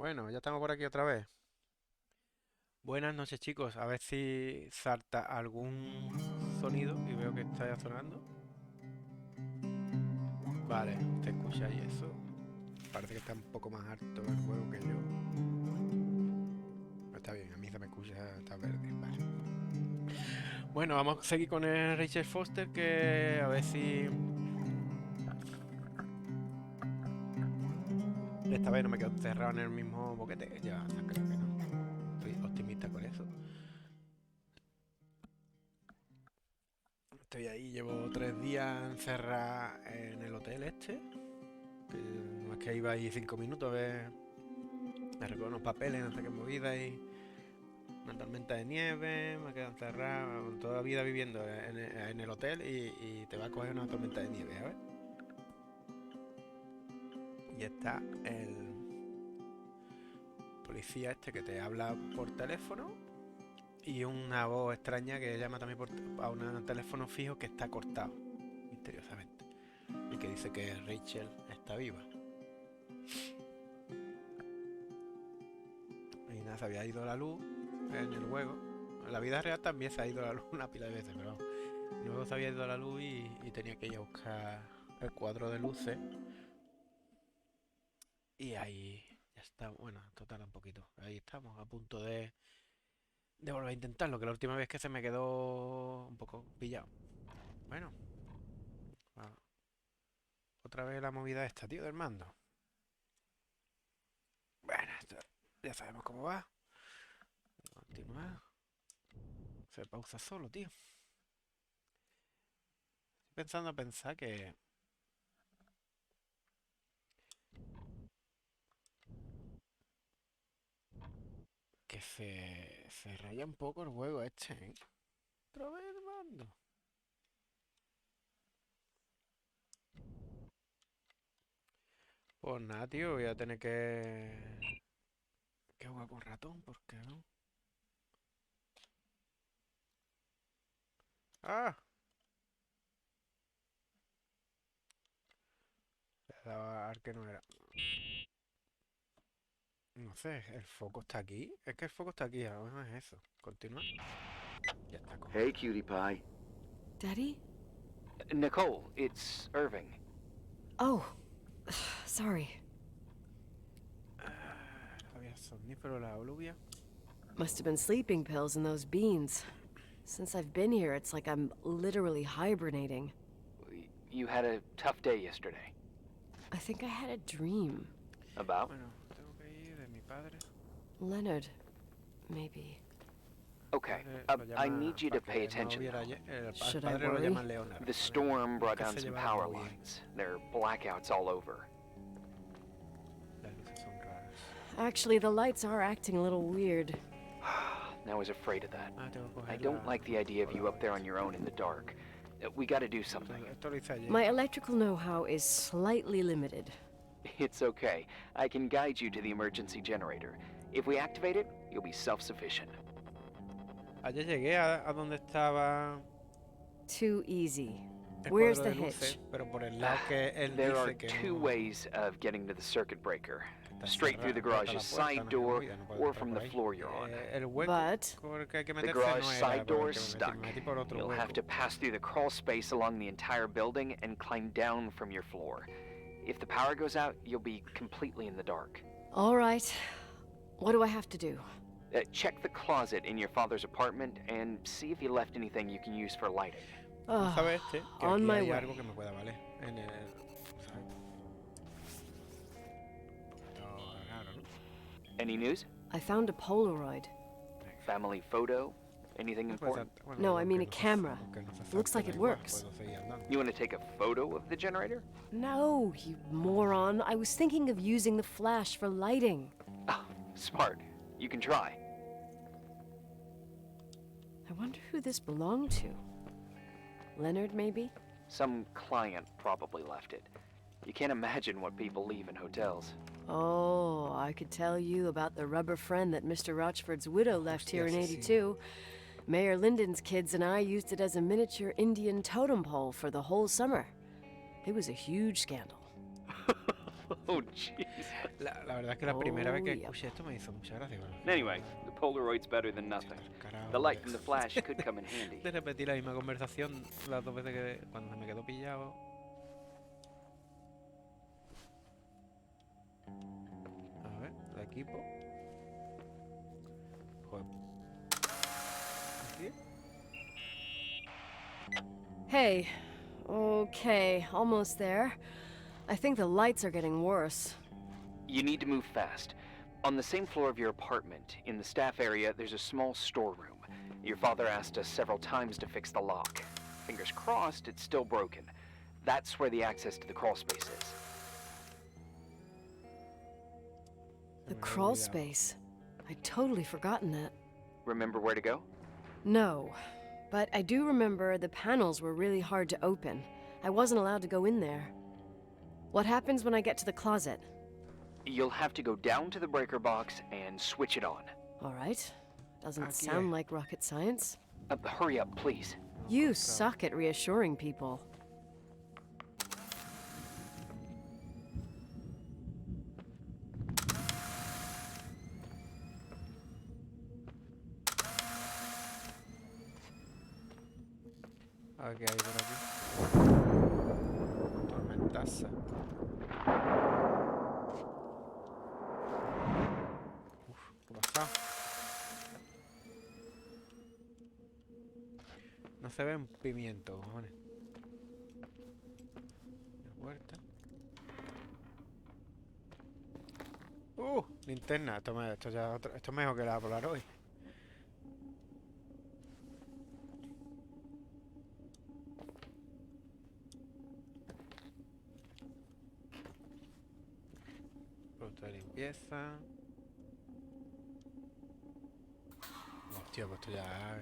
Bueno, ya estamos por aquí otra vez. Buenas noches, chicos. A ver si salta algún sonido y veo que está ya sonando. Vale, ¿te escucháis eso? Parece que está un poco más alto el juego que yo. Está bien, a mí se me escucha, está verde. Vale. Bueno, vamos a seguir con el Rachel Foster, que a ver si esta vez no me quedo encerrado en el mismo boquete. Ya, creo que no. Estoy optimista con eso. Estoy ahí, llevo 3 días encerrado en el hotel este. Que no es que iba ahí 5 minutos a ver, me recoger unos papeles, no sé qué movida y una tormenta de nieve, me quedo encerrado toda la vida viviendo en el hotel y te va a coger una tormenta de nieve, ¿sabes? Y está el policía este que te habla por teléfono y una voz extraña que llama también a un teléfono fijo que está cortado, misteriosamente, y que dice que Rachel está viva. Y nada, se había ido la luz en el juego. En la vida real también se ha ido la luz una pila de veces, pero luego se había ido la luz y tenía que ir a buscar el cuadro de luces. Y ahí ya está, bueno, esto tarda un poquito. Ahí estamos, a punto de volver a intentarlo, que la última vez que se me quedó un poco pillado. Bueno, otra vez la movida esta, tío, del mando. Bueno, ya sabemos cómo va. Continuar. Se pausa solo, tío. Estoy pensar que se raya un poco el juego este, ¿eh? Otra vez el mando. Pues nada, tío, voy a tener que jugar con ratón, ¿por qué no? ¡Ah! Le daba al que no era. No sé, el foco está aquí. Es que el foco está aquí, ahora no es eso. Continúa. Ya está Hey, cogido. cutie pie. Daddy? Nicole, it's Irving. Oh, sorry. Había somnífero la aluvia. Must have been sleeping pills in those beans. Since I've been here, it's like I'm literally hibernating. You had a tough day yesterday. I think I had a dream. About? Bueno, tengo que ir de mi padre. Leonard, maybe. Okay, Lo I llama, need you para to pay que no attention viera now. ayer, el Should I padre lo worry? llama Leonard. The storm brought Nunca down se some lleva power muy bien. lines. There are blackouts all over. Las luces son raras. Actually, the lights are acting a little weird. I was afraid of that. Ah, tengo que I coger don't like the idea of you up there Polaroid. on your own in the dark. We gotta do something. Esto lo hice ayer. My electrical know-how is slightly limited. It's okay. I can guide you to the emergency generator. If we activate it, you'll be self-sufficient. Ayer llegué a donde estaba Too easy. el Where's cuadro the de luces, hitch? pero por el lado que él There are dice que two no, ways of getting to the circuit breaker. está Straight through the cerrada, rota la garage's puerta, side no sé qué door movida, no puedo or entrar from por the ahí. floor you're on. El hueco But por el que hay que The meterse garage no era side por el door que is me stuck. metí por otro You'll hueco. have to pass through the crawl space along the entire building and climb down from your floor. If the power goes out, you'll be completely in the dark. all right. What do I have to do? Check the closet in your father's apartment and see if he left anything you can use for lighting. No sabe este que On aquí my hay way. algo que me pueda valer en el, ¿sabes? Un poquito raro, ¿no? Any news? I found a Polaroid. Family photo? Anything No puede important? saltar- bueno, No, I mean aunque a no se- camera. aunque no se Looks salte, like da it igual, works. puedo seguir andando. You want to take a photo of the generator? No, you moron. I was thinking of using the flash for lighting. Oh, smart. You can try. I wonder who this belonged to. Leonard, maybe? Some client probably left it. You can't imagine what people leave in hotels. Oh, I could tell you about the rubber friend that Mr. Rochford's widow left here in Hostia, sí, sí. 82. Mayor Linden's kids and I used it as a miniature Indian totem pole for the whole summer. It was a huge scandal. Oh, jeez. La verdad es que la primera vez Oh, que yep. escuché esto me hizo mucha gracia. Bueno, Anyway, the Polaroid's better than nothing. The light from the flash could come in handy. De repetir la misma conversación las dos veces que cuando se me quedó pillado. A ver, el equipo. Joder. ¿Aquí? Hey. Okay, almost there. I think the lights are getting worse. You need to move fast. On the same floor of your apartment, in the staff area, there's a small storeroom. Your father asked us several times to fix the lock. Fingers crossed, it's still broken. That's where the access to the crawl space is. The crawl space. I'd totally forgotten that. Remember where to go? No, but I do remember the panels were really hard to open. I wasn't allowed to go in there. What happens when I get to the closet? You'll have to go down to the breaker box and switch it on. All right. Doesn't Aquí sound es. like rocket science. Hurry up, please. You suck at reassuring people. A ver qué hay por aquí. Tormentaza. Uf, ¿qué pasa? No se ve un pimiento, cojones. La huerta. Linterna. Esto es mejor que la Polaroid. Producto de limpieza. Hostia, pues esto ya...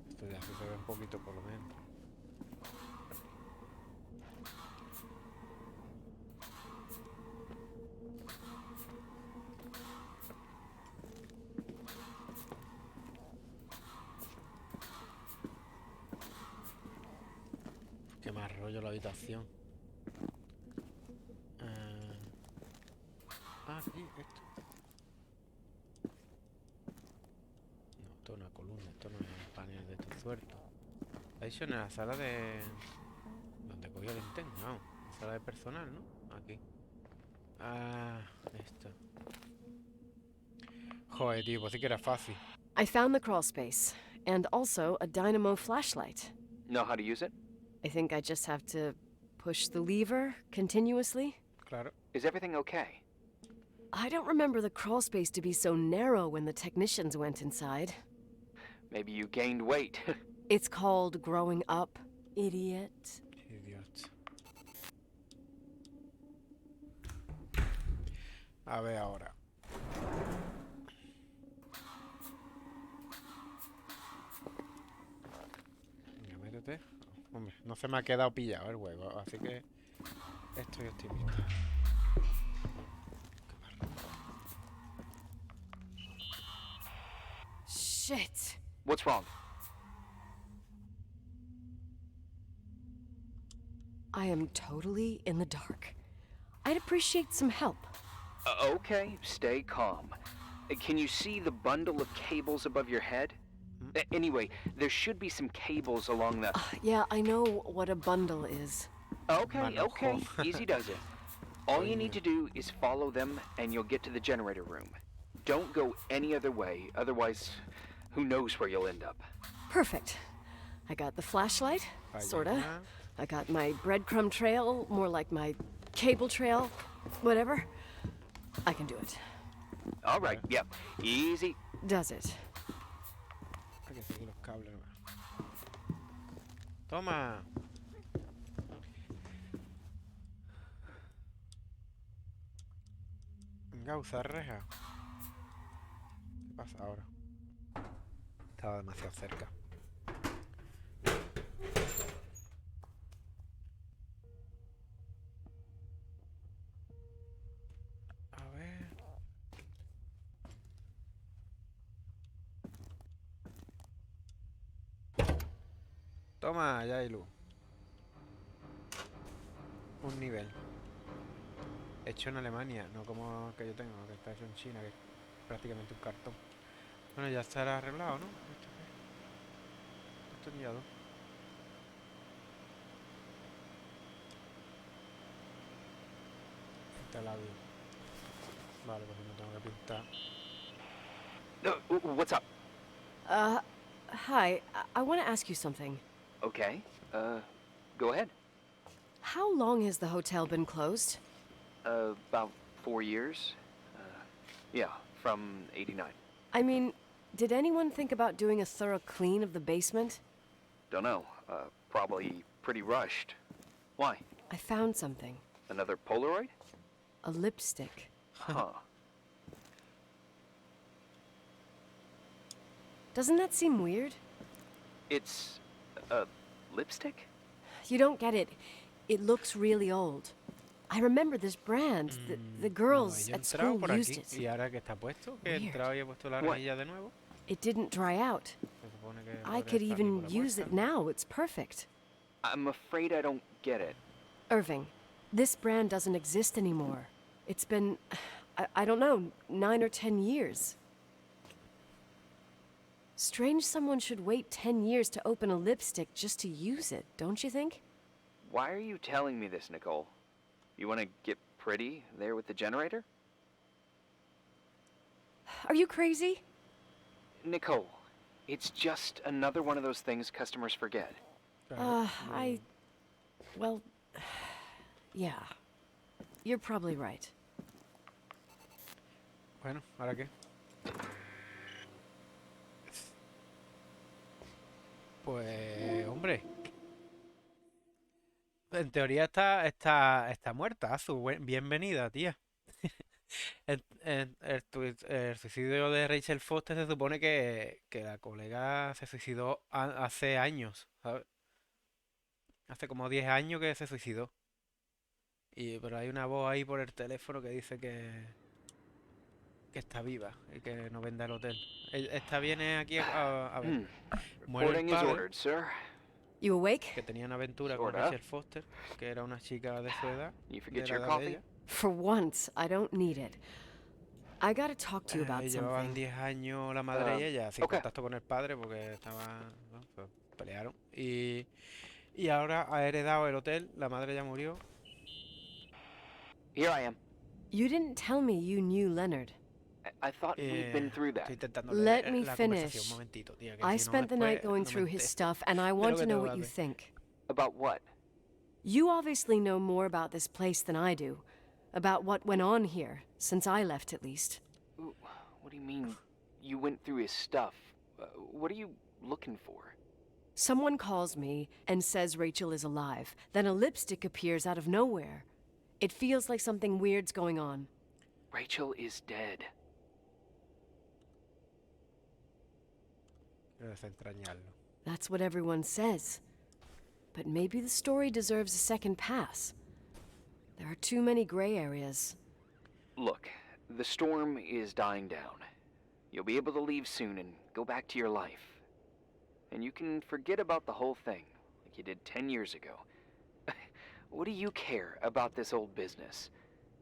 Esto ya se ve un poquito por lo menos. Qué más rollo la habitación. Aquí, esto. No, esto es una columna, esto no es un panel de estos sueltos. Ha dicho en la sala de... donde cogía el linterna, vamos. La sala de personal, ¿no? Aquí. Ah, esto. Joder, tío, pues sí que era fácil. I found the crawl space, and also a dynamo flashlight. Know how to use it? I think I just have to push the lever continuously. Claro. Is everything okay? I don't remember the crawl space to be so narrow when the technicians went inside. Maybe you gained weight. It's called growing up, idiot. Idiot. A ver ahora. Venga, métete. Hombre, no se me ha quedado pillado el huevo, así que estoy optimista. Shit. What's wrong? I am totally in the dark. I'd appreciate some help. Okay, stay calm. Can you see the bundle of cables above your head? Anyway, there should be some cables along the... Yeah, I know what a bundle is. Okay, Manojo. okay, easy does it. All you need to do is follow them and you'll get to the generator room. Don't go any other way, otherwise, who knows where you'll end up. Perfect. I got the flashlight, sorta. Allá. I got my breadcrumb trail, more like my cable trail, whatever. I can do it. All right, yep, easy. Does it? Hay que seguir los cables nomás. Toma. Venga, usar reja. ¿Qué pasa ahora? Estaba demasiado cerca. A ver. Toma, ya hay luz. Un nivel. hecho en Alemania, no como el que yo tengo, que está hecho en China, que es prácticamente un cartón. Bueno, ya estará arreglado, ¿no? ¿Esto qué? Destornillado. Instalado. Vale, pues no tengo que pintar. What's up? Hi. I want to ask you something. Okay. Go ahead. How long has the hotel been closed? About 4 years. Yeah, from 89. I mean, did anyone think about doing a thorough clean of the basement? Don't know. Probably pretty rushed. Why? I found something. Another Polaroid? A lipstick. Huh. Doesn't that seem weird? It's a lipstick? You don't get it. It looks really old. I remember this brand. The No, girls yo he at entrado school por used aquí. it. Y ahora que está puesto, que he Weird. entrado y he puesto la What? rejilla de nuevo. It didn't dry out. Se supone que I podría could estar even ni por la use it puerta. now. It's perfect. I'm afraid I don't get it. Irving, this brand doesn't exist anymore. It's been, I don't know, 9 or 10 years. Strange someone should wait 10 years to open a lipstick just to use it, don't you think? Why are you telling me this, Nicole? You want to get pretty there with the generator? Are you crazy? Nicole, it's just another one of those things customers forget. Claro, Well, yeah. You're probably right. Bueno, ¿ahora qué? Pues, hombre. En teoría está muerta, Azu. Bienvenida, tía. El suicidio de Rachel Foster se supone que la colega se suicidó hace años, ¿sabes? Hace como 10 años que se suicidó. Pero hay una voz ahí por el teléfono que dice que está viva y que no venda el hotel. Esta viene aquí a ver. Muere el Reporting is padre, ordered, sir. You awake? que tenía una aventura con Sorta. Rachel Foster, que era una chica de su edad, You de forget la your edad de coffee? ella. For once, I don't need it. I gotta talk to you about Llevaban something. 10 años la madre y ella sin ok. contacto con el padre porque estaban, ¿no? Pues pelearon. Y ahora ha heredado el hotel, la madre ya murió. Here I am. You didn't tell me you knew Leonard. I thought we'd been through that. Estoy intentando Let leer me la conversación, un finish. momentito, tía, que I si no spent the night después going no me through his entero stuff, and I de want lo to que know tengo what que you hacer. think. About what? You obviously know more about this place than I do. About what went on here, since I left at least. Ooh, what do you mean you went through his stuff? What are you looking for? Someone calls me and says Rachel is alive. Then a lipstick appears out of nowhere. It feels like something weird's going on. Rachel is dead. Quiero desentrañarlo. That's what everyone says. But maybe the story deserves a second pass. There are too many gray areas. Look, the storm is dying down. You'll be able to leave soon and go back to your life. And you can forget about the whole thing, like you did 10 years ago. What do you care about this old business?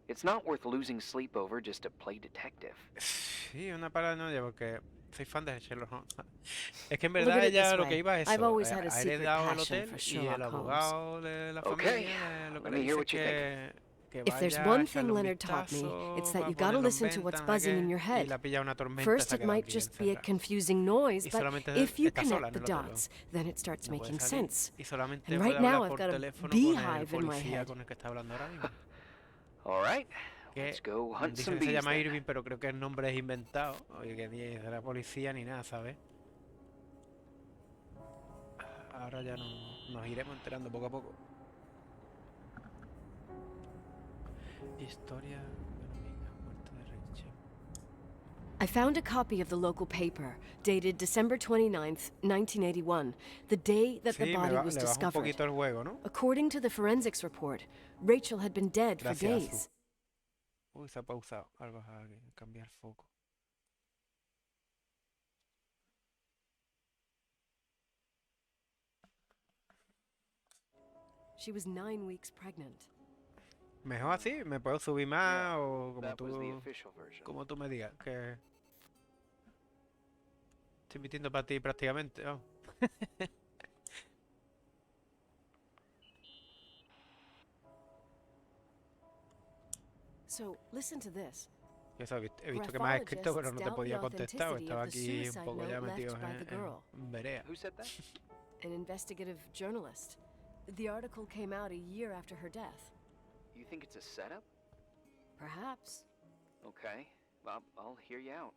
It's not worth losing sleep over just to play detective. Sí, una paranoia porque soy fan de Sherlock Holmes. Es que en Look verdad at it ella this lo que way. iba es I've eso. always had a Ha secret heredado el passion hotel for y el Sherlock Holmes. abogado de la Okay, familia lo que let le me hear dice what you que If there's vaya a one echarle thing un Leonard taught me, vistazo, it's that va a you gotta ponerlo en listen to venta, what's no sé buzzing in qué, your y head. le ha pillado una tormenta, First, se ha it quedado might aquí just be a encerrada. confusing noise, Y but solamente if you está sola connect en the el hotel, dots, then it starts no puede making salir. sense. Y solamente And puede right now, hablar I've por got a teléfono con el beehive in my policía head. con el que está hablando ahora mismo. All right, Que let's go hunt dice some que se bees llama then. Irving, pero creo que el nombre es inventado. Oye, que ni es de la policía ni nada, ¿sabes? Ahora ya nos iremos enterando poco a poco. Historia económica, muerte de Rachel. I found a copy of the local paper, dated December 29th, 1981, the day that the Sí, body was le bajo un discovered. poquito el juego, ¿no? According to the forensics report, Rachel had been dead for Gracias, Azu. days. Uy, se ha pausado. Algo aquí. Cambiar foco. She was 9 weeks pregnant. Mejor así, me puedo subir más o That was the official version. como tú me digas, que estoy mintiendo para ti prácticamente. Vamos. So, listen to this. Eso, he visto que me has escrito, pero no te podía contestar. Estaba aquí un poco ya metido en vereda. Who said that? An investigative journalist. The article came out a year after her death. You think it's a setup? Perhaps. Okay, well, I'll hear you out.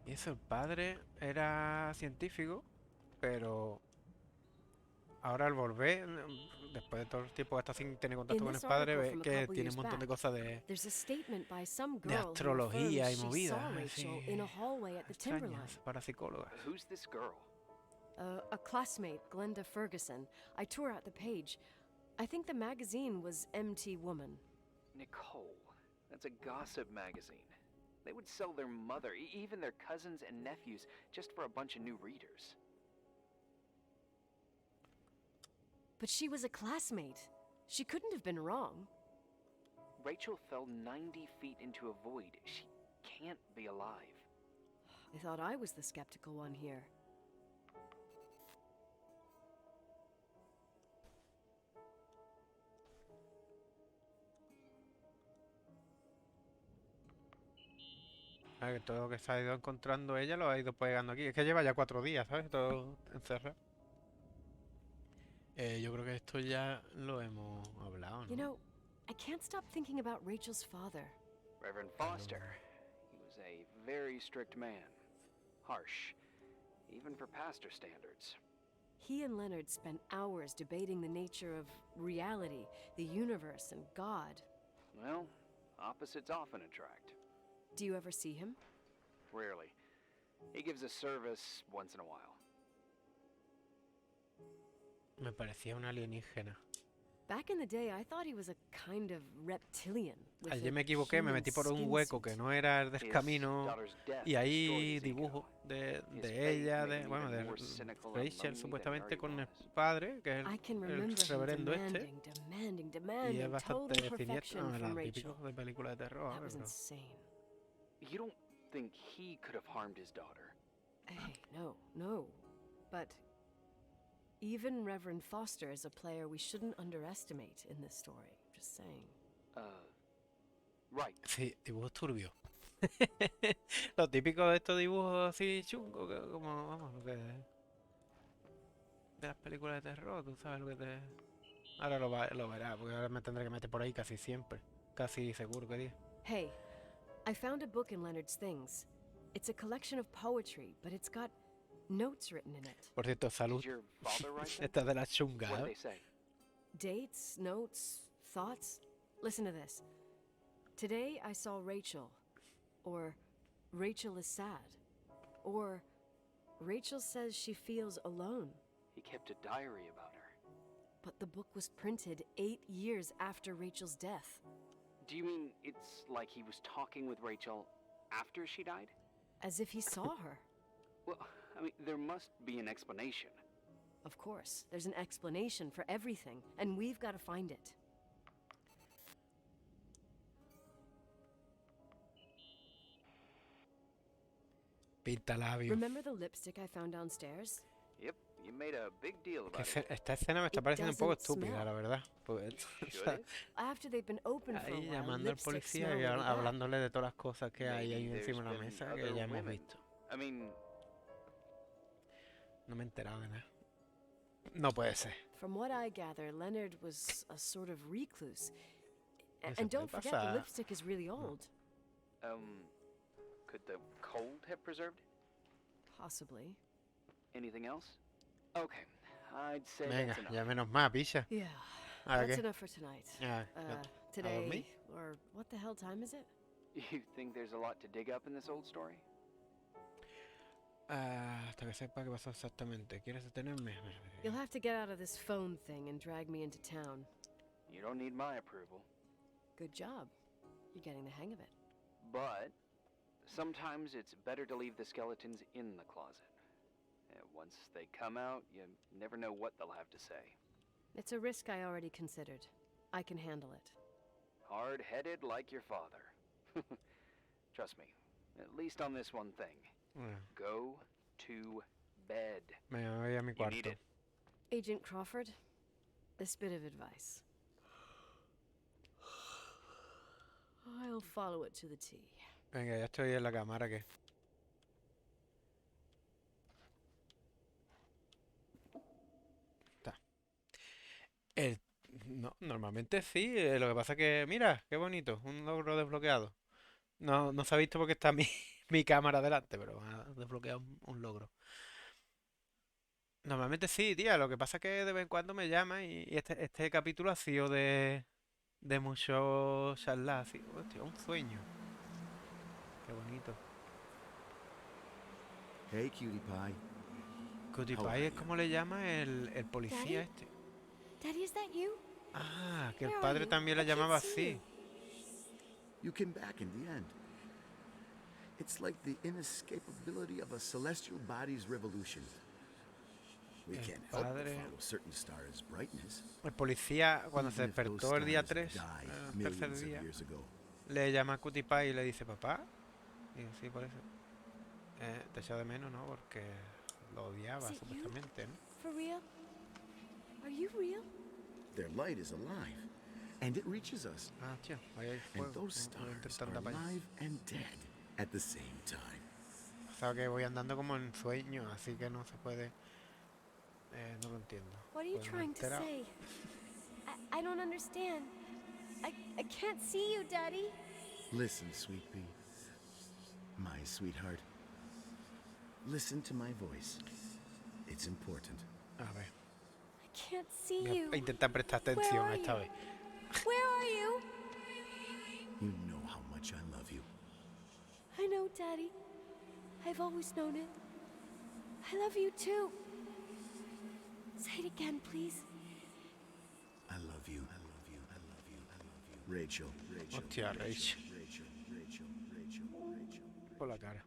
Y eso, el padre era científico, pero ahora al volver, después de todo el tiempo que está sin tener contacto con el padre, ve que tiene un montón de cosas de astrología y movidas así extrañas para psicólogas. Who's this girl? A classmate, Glenda Ferguson. I tore out the page. I think the magazine was MT Woman. Nicole. That's a gossip magazine. They would sell their mother, even their cousins and nephews, just for a bunch of new readers. But she was a classmate. She couldn't have been wrong. Rachel fell 90 feet into a void. She can't be alive. I thought I was the skeptical one here. Que todo lo que se ha ido encontrando ella lo ha ido pegando aquí. Es que lleva ya 4 días, ¿sabes? Todo encerrado. Yo creo que esto ya lo hemos hablado, ¿no? You know, I can't stop thinking about Rachel's father. Reverend Foster. He was a very strict man. Harsh, even for pastor standards. He and Leonard spent hours debating the nature of reality, the universe, and God. Well, opposites often attract. Do you ever see him? Rarely. He gives a service once in a while. Me parecía un alienígena. Back in the day, I thought he was a kind of reptilian. Ayer me equivoqué, me metí por un hueco que no era el del camino y ahí dibujo de ella, de Rachel supuestamente con el padre, que es el reverendo este, y es bastante siniestro, no, típico de película de terror. Pero... You don't think he could have harmed his daughter? Hey, no. But even Reverend Foster is a player we shouldn't underestimate in this story. Just saying. Right. Sí, dibujos turbios. Lo típico de estos dibujos así chungos, como, vamos, lo que... de las películas de terror, tú sabes lo que te... Ahora lo verás, porque ahora me tendré que meter por ahí casi siempre. Casi seguro que diga. Hey, I found a book in Leonard's things. It's a collection of poetry, but it's got notes written in it. Por cierto, salud. Esta de la chunga. What did they say? Dates, notes, thoughts. Listen to this. Today I saw Rachel. Or Rachel is sad. Or Rachel says she feels alone. He kept a diary about her. But the book was printed 8 years after Rachel's death. Do you mean it's like he was talking with Rachel after she died? As if he saw her. Well, I mean, there must be an explanation. Of course, there's an explanation for everything, and we've got to find it. Pinta labio. Remember the lipstick I found downstairs? Yep, you made a big deal about it. Esta escena me está pareciendo un poco estúpida, la verdad. Pues, After they've been open for a ahí while, llamando al lipstick policía smell y really bad. hablándole de todas las cosas que hay ahí Maybe encima de la there's mesa been que other ya hemos women. visto. I mean, No me he enterado de nada. No puede ser. From what I gather, Leonard was a sort of recluse. Pues And se don't puede forget, the pasar. lipstick is really old. could the cold have preserved it? Possibly. Anything else? Okay, I'd say Venga, that's enough. ya menos más, picha. Yeah, Ahora that's qué. enough for tonight. Ah, Today, dormir? or what the hell time is it? You think there's a lot to dig up in this old story? Hasta que sepa qué pasó exactamente. ¿Quieres detenerme? You'll have to get out of this phone thing and drag me into town. You don't need my approval. Good job. You're getting the hang of it. But sometimes it's better to leave the skeletons in the closet. Once they come out, you never know what they'll have to say. It's a risk I already considered. I can handle it. Hard-headed like your father. Trust me, at least on this one thing. Bueno, Go to bed. me voy a mi You need cuarto. it. Agent Crawford, this bit of advice. I'll follow it to the T. Venga, ya estoy en la cámara, ¿qué? Está. No, normalmente sí, lo que pasa que, mira, qué bonito, un logro desbloqueado. No se ha visto porque está mi, mi cámara delante, pero ha desbloqueado un logro. Normalmente sí, tía, lo que pasa es que de vez en cuando me llama y este capítulo ha sido de mucho charlar, así. Hostia, un sueño. Qué bonito. Hey, cutie pie. Cutie How Pie are es you? como le llama el policía Daddy? este. Daddy, is that you? Ah, que el Where are padre you? también I le can't llamaba see así. you. You came back in the end. It's like the inescapability of a celestial body's revolution. We El can't help but padre- follow certain stars' brightness. El policía, cuando se Even if those despertó el día stars 3, died el tercer millions of día, years ago. le llama a Cutie Pie y le dice, papá. Y digo, sí, por eso. Te echa de menos, ¿no? Porque lo odiaba, Is it you? supuestamente, ¿no? For real? Are you real? Their light is alive, and it reaches us. Ah, tío, ahí hay And fuego. those Voy a stars intentar are tapar eso. alive and dead at the same time. O sea que voy andando como en sueño, así que no se puede... no lo entiendo. What are you Pues no me he trying to enterado. say? I don't understand. I can't see you, Daddy. Listen, sweet pea. My sweetheart. Listen to my voice. It's important. A ver, I can't see voy you. a intentar prestar Where atención are esta you? vez. Where are you? You know how much I love you. I know, Daddy. I've always known it. I love you too. Say it again, please. I love you. I love you. I love you. I love you. Rachel. Rachel. Hostia, Rachel. Rachel. Rachel. Rachel. Rachel. Por la cara.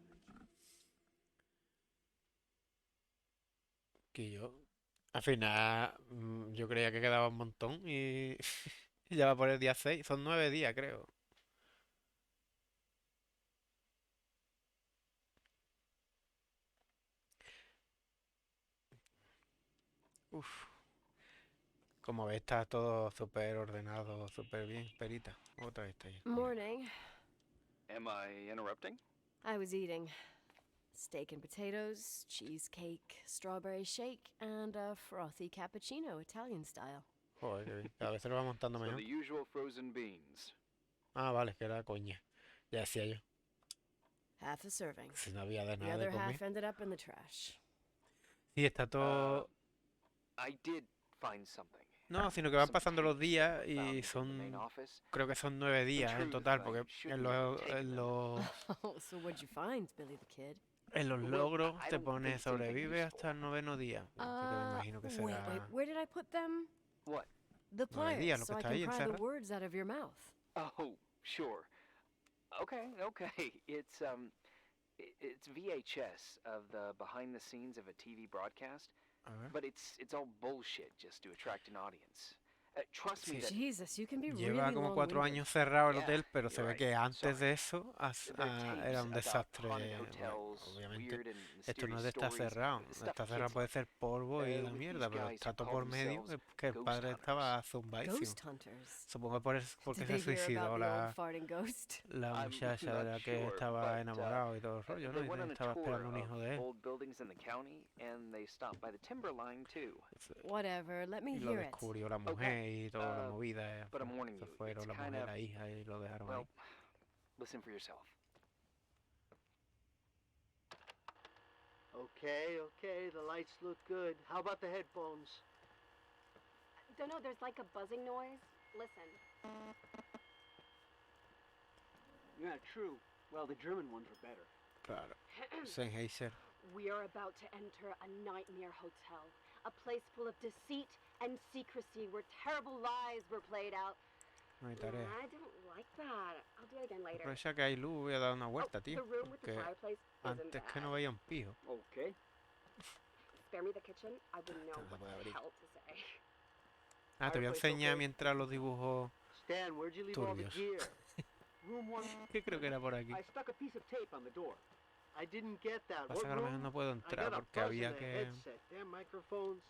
Que yo... Al final, yo creía que quedaba un montón y... ya va por el día 6. Son 9 días, creo. Uf. Como ves, está todo súper ordenado, súper bien. Perita, otra vez está ahí. Morning. Am I interrupting? I was eating steak and potatoes, cheesecake, strawberry shake, and a frothy cappuccino, Italian style. Joder, qué bien. Cada vez se lo va montando So mejor. the usual frozen beans. Ah, vale, que era coña. Ya decía yo. Half a serving. Si no había de The nada de other comer. half ended up in the trash. Sí, está todo... I did find something. No, sino que van Some pasando los tapes días found y within the main son... office. Creo que son 9 días en truth, total, I porque shouldn't en have los, taken en them. los, Oh, so what'd you find, Billy the Kid? en los Well, logros I te don't pone think it's anything sobrevive useful. hasta el 9º día. Así que me imagino que Wait, será where did I put them? What? The 9 días pliers, lo que so I está can ahí pry the encerrado. words out of your mouth. Oh, sure. Okay. It's VHS of the behind the scenes of a TV broadcast, A ver. but it's all bullshit just to attract an audience. Trust me Sí. that Jesus, you can be Lleva really como 4 long-winded. años cerrado el Yeah, hotel, pero se you're ve right. que antes Sorry. de eso there are tapes era un about desastre. haunted Porque, hotels, obviamente, weird and esto no mysterious es de estar stories, cerrado. stuff Está cerrado kids puede love. ser polvo y la With mierda, these pero guys está who todo call por medio. themselves Es que el ghost padre hunters. estaba zumbadísimo. Ghost hunters. Supongo porque Did se they hear suicidó about the old farting ghost? la I'm muchacha de not la que sure, estaba but, enamorado y todo el rollo, ¿no? They Y went on a estaba tour esperando un of hijo de él. old buildings in the county, and they stopped by the timber line too. Whatever, let me Y lo hear it. descubrió la mujer y toda la movida. But I'm warning Se you, fueron it's la kind mujer y of, la hija y lo dejaron well, ahí. listen for yourself. Okay, the lights look good. How about the headphones? Don't know, there's like a buzzing noise. Listen. Yeah, true. Well, the German ones are better. Claro. Sennheiser. We are about to enter a nightmare hotel. A place full of deceit and secrecy where terrible lies were played out. No hay tarea. I don't like that. I'll do it again later. Aprovecha que hay luz, voy a dar una vuelta, The tío. room with the Porque fireplace isn't antes que bad. no veía un pijo. Okay. spare me the kitchen, I wouldn't know No se what puede the abrir. hell to say. Ah, te voy a Fireplace enseñar okay? mientras los dibujos Stan, where'd you leave all the turbios. gear? Room one. Que creo que era por aquí. I stuck a piece of tape on the door. I didn't get that. Pasa What que a lo mejor room? no puedo I entrar got a porque buzz in había the que... headset. Damn microphones.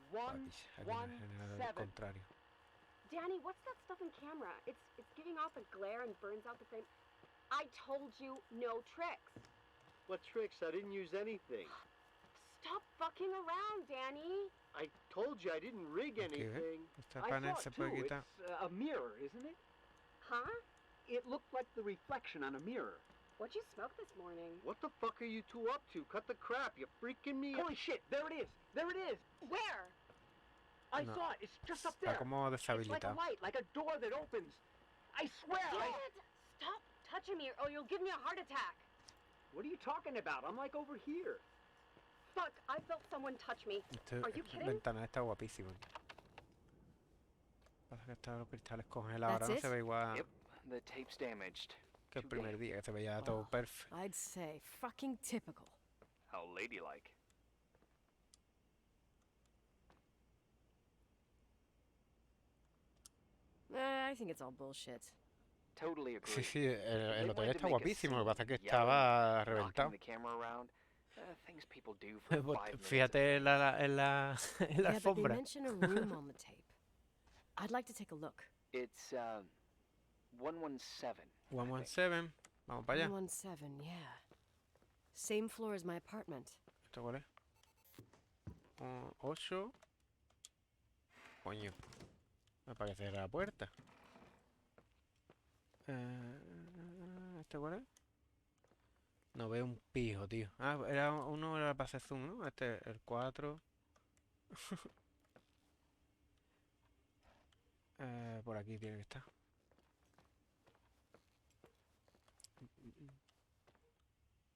Aquí en el generador 117. contrario. Danny, what's that stuff in camera? It's giving off a glare and burns out the frame. I told you no tricks. What tricks? I didn't use anything. Stop fucking around, Danny. I told you I didn't rig Aquí, ¿ves? anything. Este I panel saw se it puede too. quitar. It's a mirror, isn't it? Huh? It looked like the reflection on a mirror. What'd you smoke this morning? What the fuck are you two up to? Cut the crap. You're freaking me. Holy shit! There it is. There it is. Where? I No. saw it. It's just up Está there. como It's like a deshabilitado. light, like a door that opens. I swear. Dad! Stop touching me or you'll give me a heart attack. What are you talking about? I'm like over here. Fuck, I felt someone touch me. Are you kidding? Ventana está guapísimo. Pasa que están los cristales congelados. Ahora That's no it? se ve igual Yep, the tape's damaged. que el Too primer damp. día, que se veía todo Oh. perfecto. I'd say fucking typical. How ladylike. I think it's all bullshit. Totally Sí, agree. sí, el They hotel wanted to está make a guapísimo. Lo que pasa es que scene, yelling, estaba knocking reventado. the camera around. Things people do for 5 minutes. Fíjate en la Yeah, but they alfombra. mention a room on the tape. I'd like to take a look. It's 117. 117. Vamos para allá. 117, yeah. Same floor as my apartment. ¿Esto cuál es? 8. Coño. Me parece la puerta. ¿Este cuál es? No veo un pijo, tío. Ah, uno era para hacer zoom, ¿no? Este, el 4. Por aquí tiene que estar.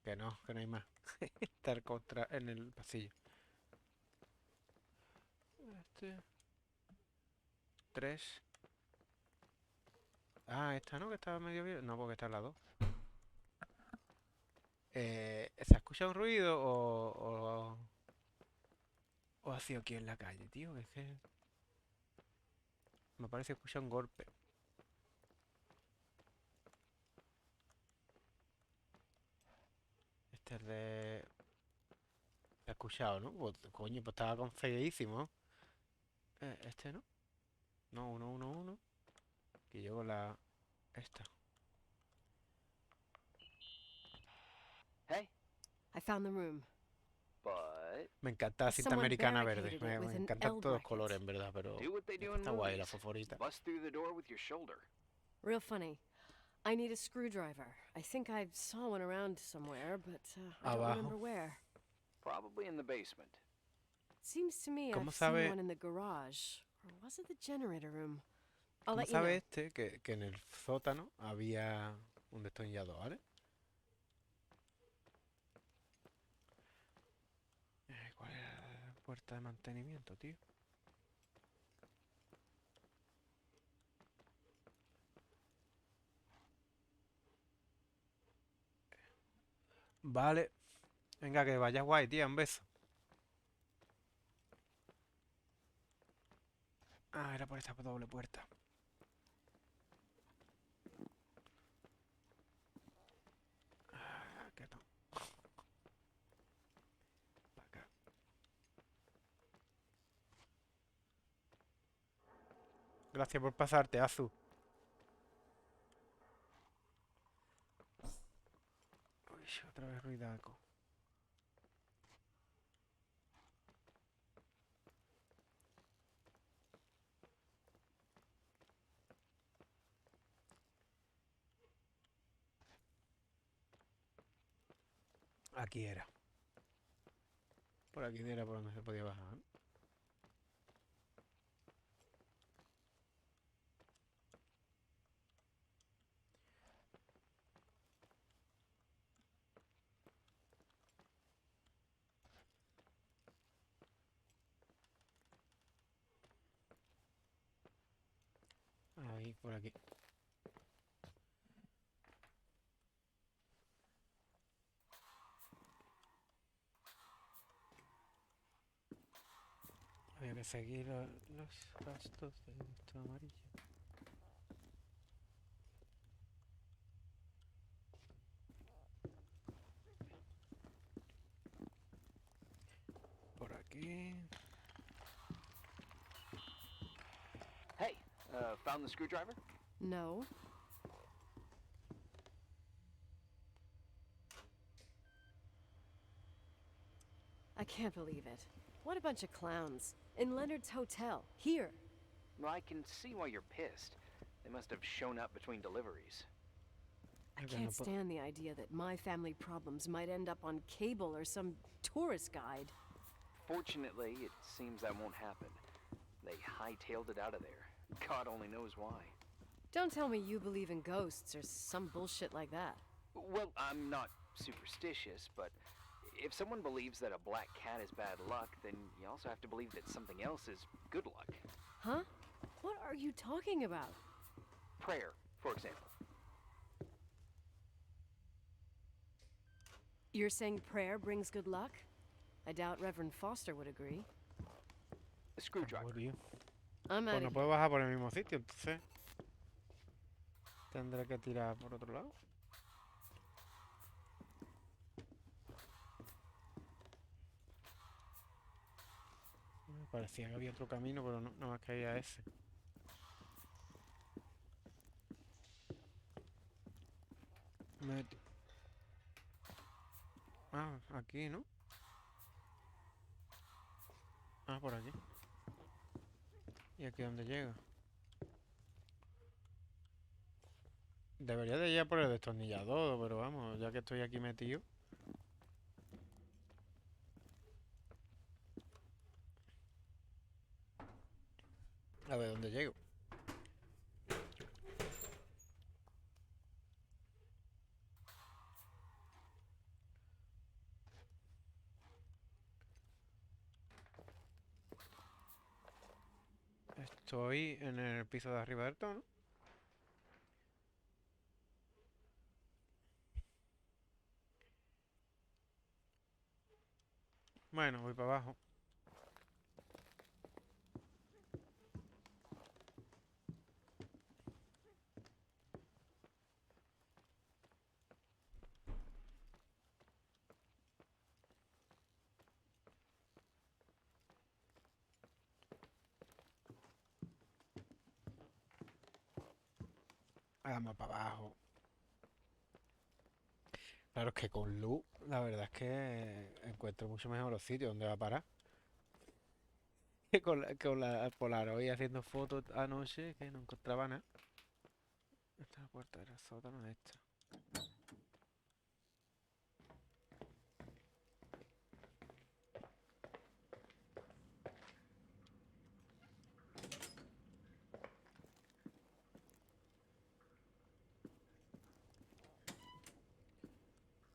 Que no hay más. Estar contra en el pasillo. Este. 3. Ah, esta no, que estaba medio bien. No, porque está al lado. ¿Se ha escuchado un ruido o ha sido aquí en la calle, tío? Es que me parece escuchar un golpe. Este es de... ¿Se ha escuchado, no? Pues, coño, pues estaba confeísimo. Este, ¿no? No, 111. Que llevo la... Esta. Hey, I found the room. but Me encanta la cinta Someone americana verde. barricaded it Me with an encantan L todos los bracket. colores, en verdad, pero... do what they do in Está guay la movies. fosforita. Bust through the door with your shoulder. Real funny. I need a screwdriver. I think I saw one around somewhere, but I don't Abajo. remember where. Probably in the basement. Seems to me ¿Cómo I've seen sabe- one in the garage. Or was it the generator room? I'll ¿Cómo let you sabe know. este que en el sótano había un destornillador, ¿vale? ¿Cuál era la puerta de mantenimiento, tío? Vale. Venga, que vaya guay, tía, un beso. Ah, era por esta doble puerta. Ah, que no. Pa' acá. Gracias por pasarte, Azu. Uy, otra vez ruidaco. Aquí era. Por aquí era por donde se podía bajar, ¿no? Ahí, por aquí. que seguir los gastos de esto amarillo. Por aquí. Hey, found the screwdriver? No. I can't believe it. What a bunch of clowns. In Leonard's hotel. Here. Well, I can see why you're pissed. They must have shown up between deliveries. I Okay, can't no puedo- stand the idea that my family problems might end up on cable or some tourist guide. Fortunately, it seems that won't happen. They hightailed it out of there. God only knows why. Don't tell me you believe in ghosts or some bullshit like that. Well, I'm not superstitious, but if someone believes that a black cat is bad luck, then you also have to believe that something else is good luck. Huh? What are you talking about? Prayer, for example. You're saying prayer brings good luck? I doubt Reverend Foster would agree. A screwdriver. Murió. I'm Pues out no of puedo here. bajar por el mismo sitio, entonces tendré que tirar por otro lado. Me parecía que había otro camino, pero no, nada más que había ese. Me- Ah, aquí, ¿no? Ah, por aquí. ¿Y aquí dónde llega? Debería de ir a por el destornillador, pero vamos, ya que estoy aquí metido. A ver dónde llego. Estoy en el piso de arriba del todo, ¿no? Bueno, voy para abajo. Vamos para abajo. Claro, es que con luz, la verdad es que encuentro mucho mejor los sitios donde va a parar. Que con la Polaroid haciendo fotos anoche, que no encontraba nada. Esta es la puerta del sótano de esta.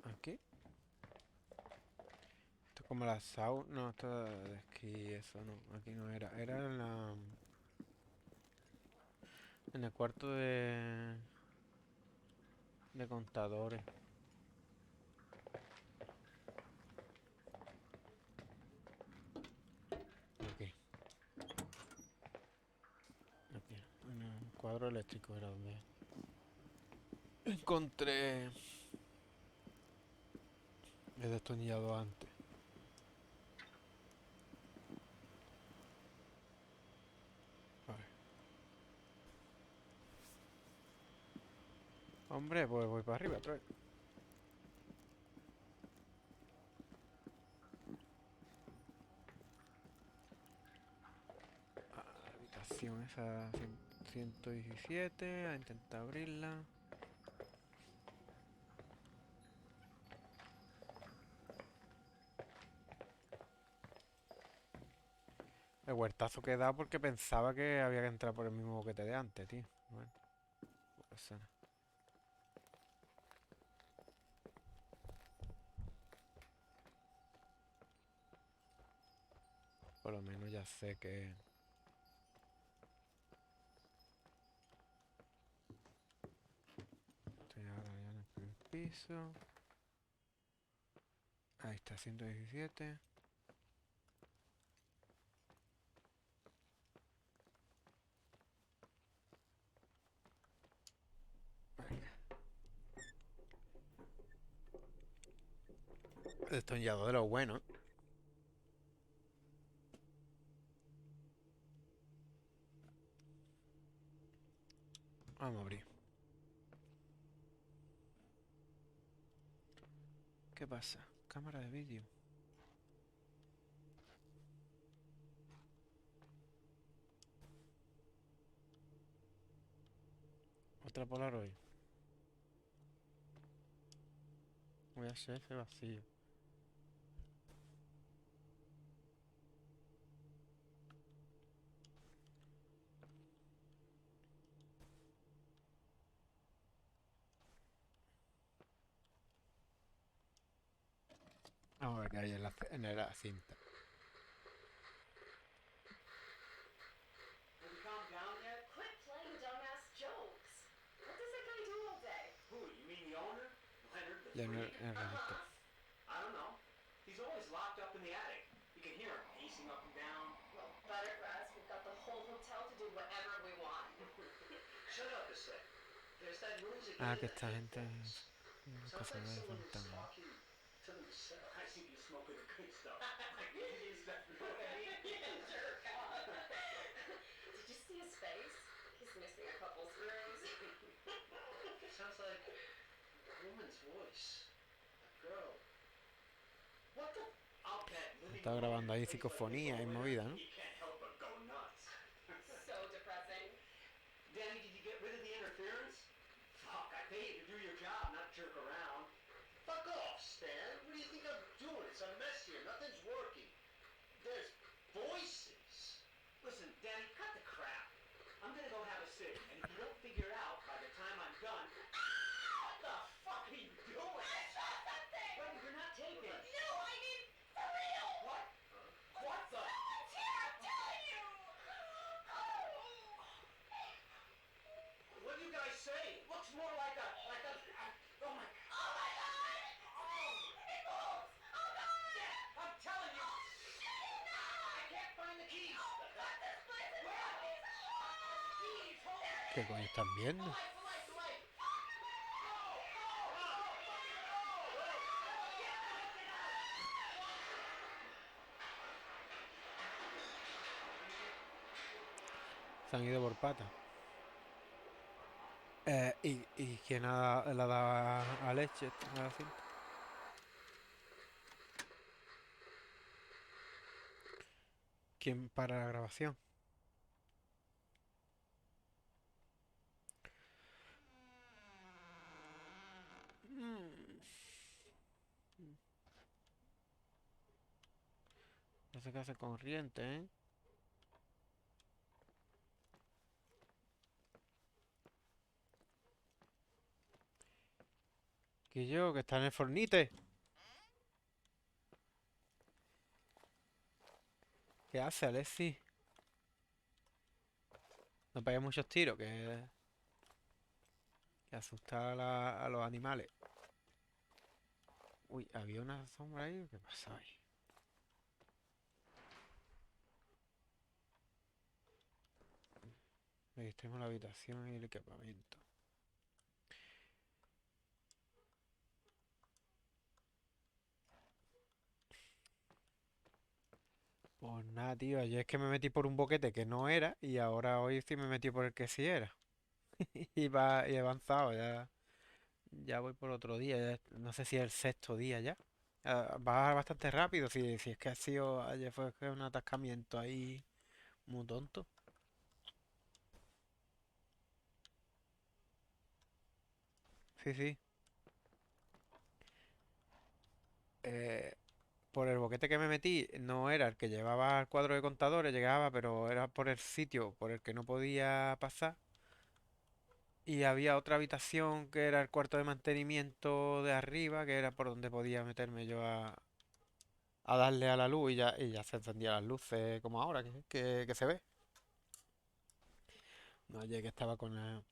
Aquí. Esto es como la sauna. No, esto de esquí, eso no. Aquí no era. Era en la. En el cuarto de contadores. Aquí. Aquí. En el cuadro eléctrico era donde encontré el destornillador antes. A ver. Hombre, pues voy para arriba otra vez. Habitación esa 117, a intentar abrirla. El huertazo que he dado porque pensaba que había que entrar por el mismo boquete de antes, tío. Bueno, no pasa nada. Por lo menos ya sé que... Estoy ahora ya en el primer piso. Ahí está, 117. Destornillador de los buenos. Vamos a abrir. ¿Qué pasa? Cámara de vídeo. Otra Polaroid. Voy a hacer ese vacío. Vamos a ver qué hay en la cinta. Have you calmed down yet? Quit playing dumbass jokes. What does that guy do all day? Who, you mean the owner? Leonard the Leonard freak? Enrique. I don't know. He's always locked up in the attic. You can hear him pacing up and down. Well, better for us. We've got the whole hotel to do whatever we want. Shut up a sec. There's that noise again. Ah, que in esta that gente voice. Sounds cazador like de someone is fantasmas. talking to themselves. I see you smoking the good stuff. Is that what I mean? Jerk off. Did you see his face? He's missing a couple screws. Sounds like a woman's voice. A girl. What the? I'll bet living Está alone grabando in a ahí place like this psicofonía y over movida, there, ¿no? you can't help but go nuts. So depressing. Danny, did you get rid of the interference? Fuck, I pay you to do your job, not jerk around. Fuck off, Stan. What do you think I'm doing? It's a mess here. Nothing's working. There's voices. Listen, Danny, cut the crap. I'm gonna go have a cig, and if you don't figure it out by the time I'm done... What the fuck are you doing? I saw something! Wait, you're not taping. No, I mean, for real! What? What the? Someone's here, I'm telling you! What do you guys say? It looks more like a... oh my... Oh my god! It moves! Oh god! Yeah, I'm telling you! Shut it down! I can't find the keys! Fuck this place is Where? zombies! Keys! Hold it! ¿Qué coño están viendo? The light! Go! Se han ido por pata. ¿Y quién le ha dado a leche a la cinta? ¿Quién para la grabación? No sé qué hace corriente, ¿eh? Que está en el fornite. ¿Qué hace, Alexi? No pegues muchos tiros, que asusta a los animales. Uy, había una sombra ahí. ¿Qué pasa ahí? Registremos la habitación y el equipamiento. Pues nada, tío. Ayer es que me metí por un boquete que no era. Y ahora hoy sí me metí por el que sí era. Y he avanzado. Ya voy por otro día. No sé si es el sexto día ya. Va bastante rápido. Si es que ha sido. Ayer fue un atascamiento ahí muy tonto. Sí, sí. Eh, por el boquete que me metí, no era el que llevaba el cuadro de contadores, llegaba, pero era por el sitio por el que no podía pasar. Y había otra habitación que era el cuarto de mantenimiento de arriba, que era por donde podía meterme yo a darle a la luz y ya se encendían las luces como ahora, que se ve. No, ayer que estaba con la...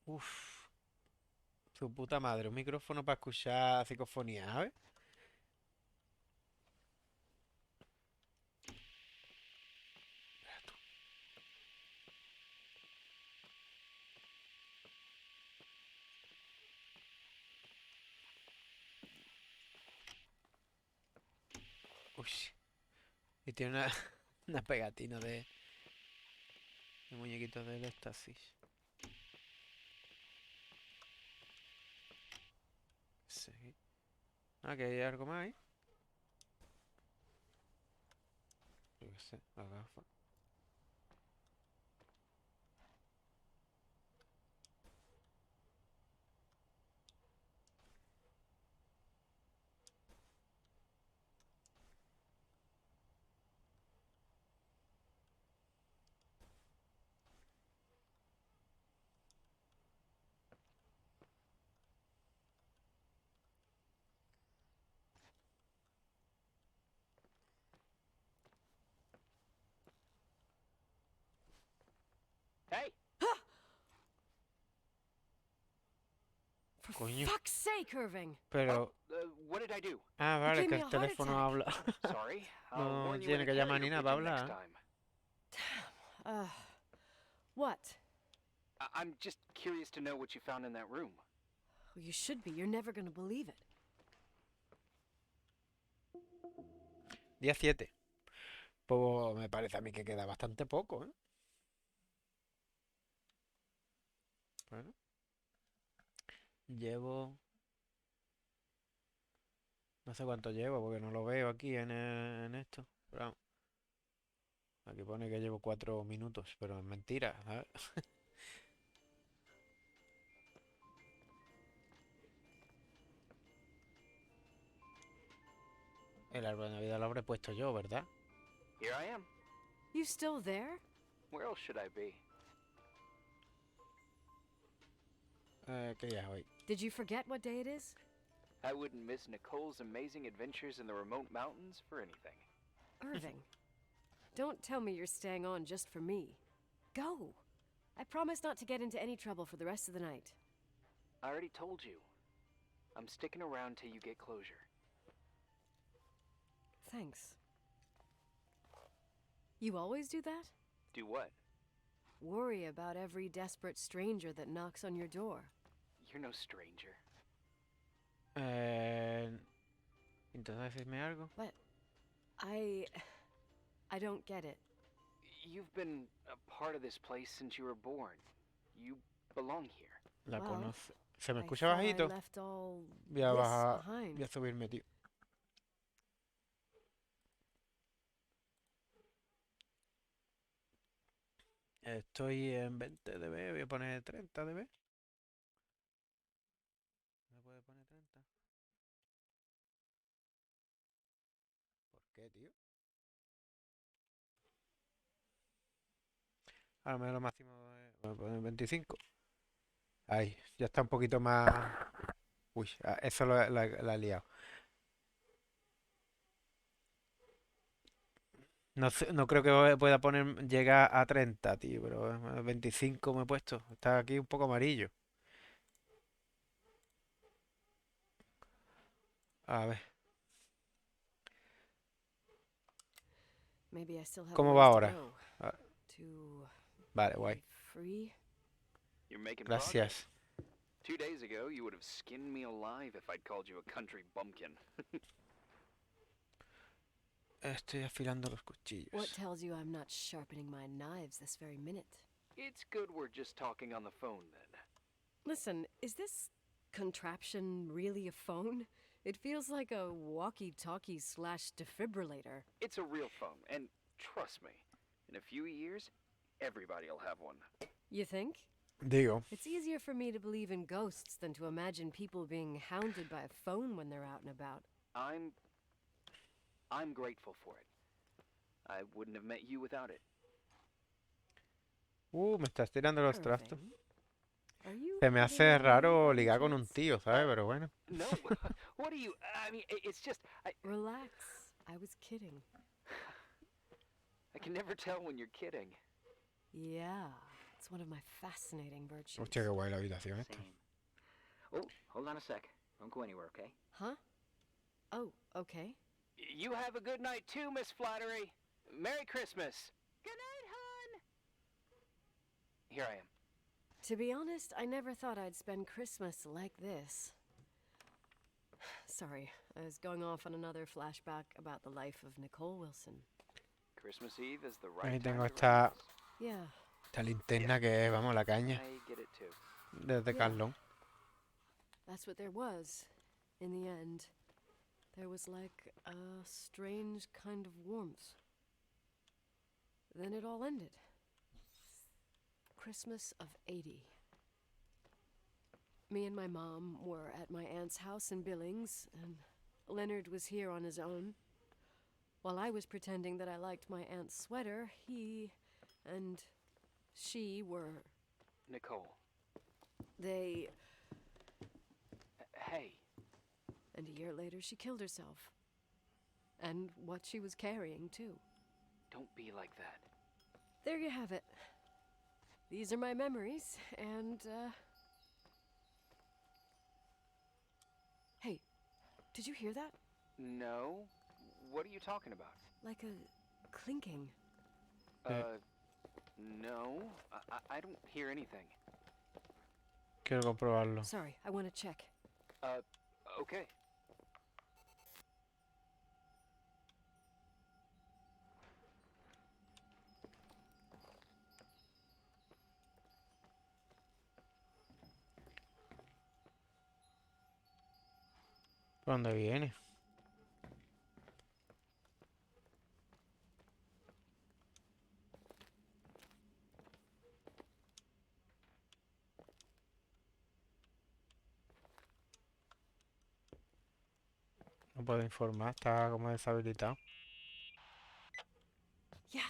Uf, su puta madre, un micrófono para escuchar psicofonía, ¿sabes? Uy. Y tiene una, una pegatina de muñequitos del éxtasis. Sí. Ah, que hay algo más ahí. Yo qué sé, la gafa. Hey! For Coño. fuck's sake, Irving! Pero... What did I do? Ah, You vale, gave que me el a heart teléfono attack. habla. Sorry. I'll No warn you in tiene a que llamar carrier ni nada para pigeon next hablar. time. What? I'm just curious to know what you found in that room. Well, you should be. You're never gonna believe it. Día 7. Pues me parece a mí que queda bastante poco, ¿eh? Bueno, llevo... No sé cuánto llevo porque no lo veo aquí en esto. Pero vamos, aquí pone que llevo 4 minutos, pero es mentira, ¿sabes? El árbol de Navidad lo habré puesto yo, ¿verdad? Here I am. You still there? Where else should I be? ¿Qué día es hoy? Did you forget what day it is? I wouldn't miss Nicole's amazing adventures in the remote mountains for anything. Irving, don't tell me you're staying on just for me. Go. I promise not to get into any trouble for the rest of the night. I already told you. I'm sticking around till you get closure. Thanks. You always do that? Do what? Worry about every desperate stranger that knocks on your door. You're no stranger. ¿Intentas decirme algo? But I don't get it. You've been a part of this place since you were born. You belong here. La Well, conoce. ¿Se me I escucha thought I bajito? left all Voy a this bajar. behind. Voy a subirme, tío. Estoy en 20 dB, voy a poner 30 dB. ¿Me puede poner 30? ¿Por qué, tío? A lo mejor lo máximo voy a poner 25. Ahí, ya está un poquito más... Uy, eso la he liado. No creo que pueda poner llegar a 30, tío, pero 25 me he puesto. Está aquí un poco amarillo. A ver, Maybe I still have a ¿cómo va ways to ahora? go Ah, to vale, be guay. free. You're making progress. Gracias. 2 days ago, you would have skinned me alive if I'd called you a country bumpkin. Estoy afilando los What cuchillos. tells you I'm not sharpening my knives this very minute? It's good we're just talking on the phone then. Listen, is this contraption really a phone? It feels like a walkie-talkie / defibrillator. It's a real phone, and trust me, in a few years, everybody'll have one. You think? Digo, It's easier for me to believe in ghosts than to imagine people being hounded by a phone when they're out and about. I'm grateful for it. I wouldn't have met you without it. me estás tirando los trastos. Irving, are you Se me hitting hace on me raro by any ligar con un chance? tío, ¿sabes? Pero bueno. No, what are you? I mean, it's just Relax. I was kidding. I can never tell when you're kidding. Yeah, it's one of my fascinating virtues. Hostia, qué guay la habitación esta. Same. Oh, hold on a sec. Don't go anywhere, okay? Huh? Oh, okay. You have a good night too, Miss Flattery. Merry Christmas. Good night, hon. Here I am. To be honest, I never thought I'd spend Christmas like this. Sorry, I was going off on another flashback about the life of Nicole Wilson. Christmas Eve is the Ahí right time tengo to write this. Yeah, esta linterna que es, vamos, la caña. I get it too. Desde Yeah. Carlón. that's what there was. In the end, there was like a strange kind of warmth. Then it all ended. Christmas of '80. Me and my mom were at my aunt's house in Billings, and Leonard was here on his own. While I was pretending that I liked my aunt's sweater, he and she were... Nicole. They... Hey. And a year later, she killed herself. And what she was carrying, too. Don't be like that. There you have it. These are my memories, and, Hey, did you hear that? No? What are you talking about? Like a clinking. No. I don't hear anything. Quiero comprobarlo. Sorry, I want to check. Okay. ¿Por dónde viene? No puedo informar, está como deshabilitado. Yeah.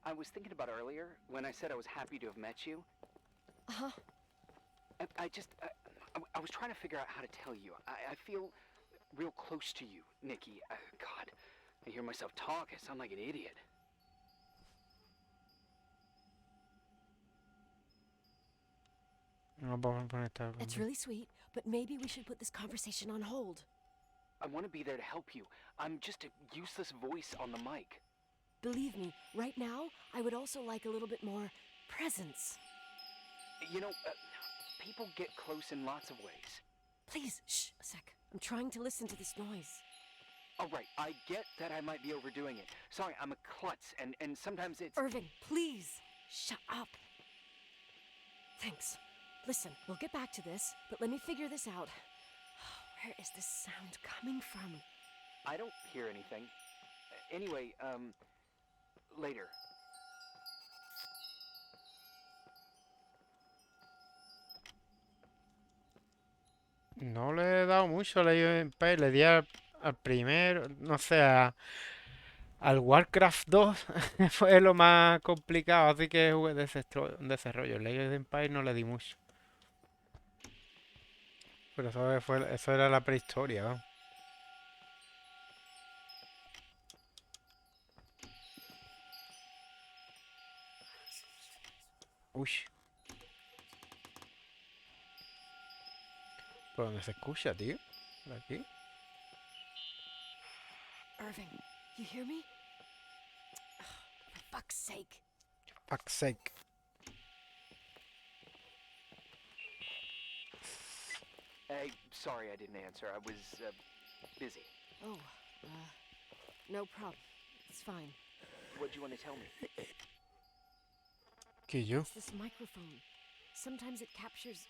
I was thinking about earlier when I said I was happy to have met you. Uh-huh. I was trying to figure out how to tell you. I feel real close to you, Nikki. God, I hear myself talk. I sound like an idiot. No puedo poner esta. It's really sweet, but maybe we should put this conversation on hold. I want to be there to help you. I'm just a useless voice on the mic. Believe me, right now, I would also like a little bit more presence. You know, people get close in lots of ways. Please, shh, a sec. I'm trying to listen to this noise. All right, I get that I might be overdoing it. Sorry, I'm a klutz, and sometimes it's... Irving, please, shut up. Thanks. Listen, we'll get back to this, but let me figure this out. Where is this sound coming from? I don't hear anything. Anyway, later. No le he dado mucho, le di al primero, no sé, al Warcraft 2 fue lo más complicado, así que jugué de ese rollo. El Age of Empires no le di mucho. Pero eso era la prehistoria, vamos. Uy. ¿Por dónde se escucha, tío? ¿Por aquí? Irving, you hear me? For fuck's sake. Fuck's sake. Hey, sorry I didn't answer. I was, busy. Oh, no problem. It's fine. What do you want to tell me? ¿Qué yo? It's this microphone. Sometimes it captures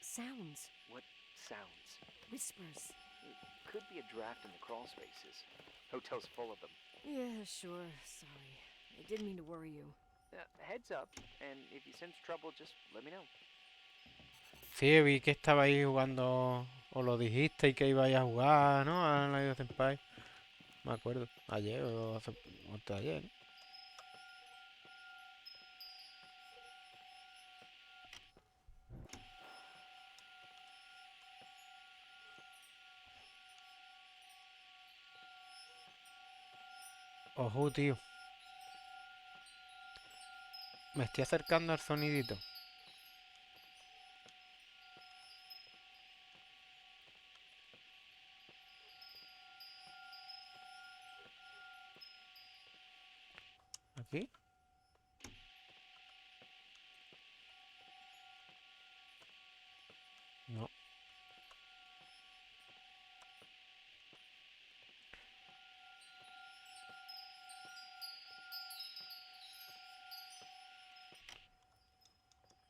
sounds, What sounds? whispers. It could be a draft in the crawl spaces. Hotel's full of them. Yeah, sure. Sorry. I didn't mean to worry you. Heads up, and if you sense trouble, just let me know. Sí, vi que estaba ahí jugando, o lo dijiste y que ibais a jugar, ¿no? A la Age of Empires. Me acuerdo, ayer o antes de ayer, ¿no? Ojo, tío. Me estoy acercando al sonidito. ¿Aquí? No.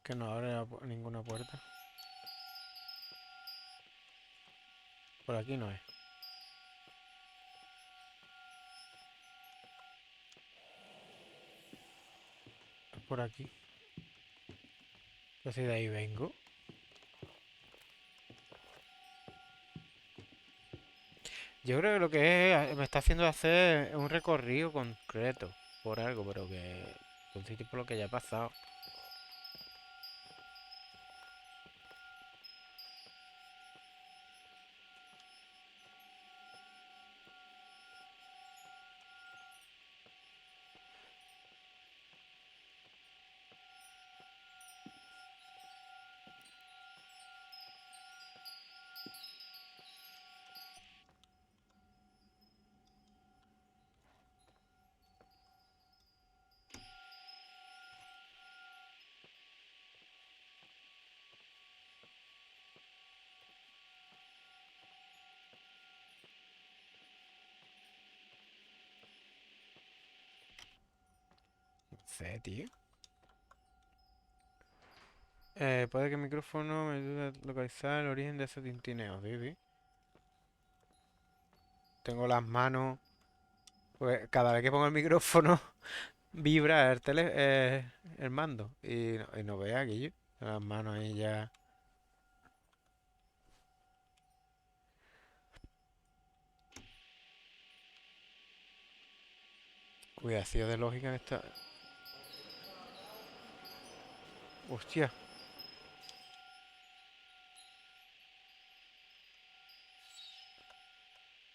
Que no abre ninguna puerta. Por aquí no es. Es por aquí. Pues si de ahí vengo. Yo creo que lo que es, me está haciendo hacer un recorrido concreto por algo, pero que un sitio por lo que ya he pasado. No sé, tío. Puede que el micrófono me ayude a localizar el origen de ese tintineo, sí. Tengo las manos. Pues cada vez que pongo el micrófono vibra el mando. Y no vea aquello. Las manos ahí ya. Cuidación de lógica en esta. Hostia.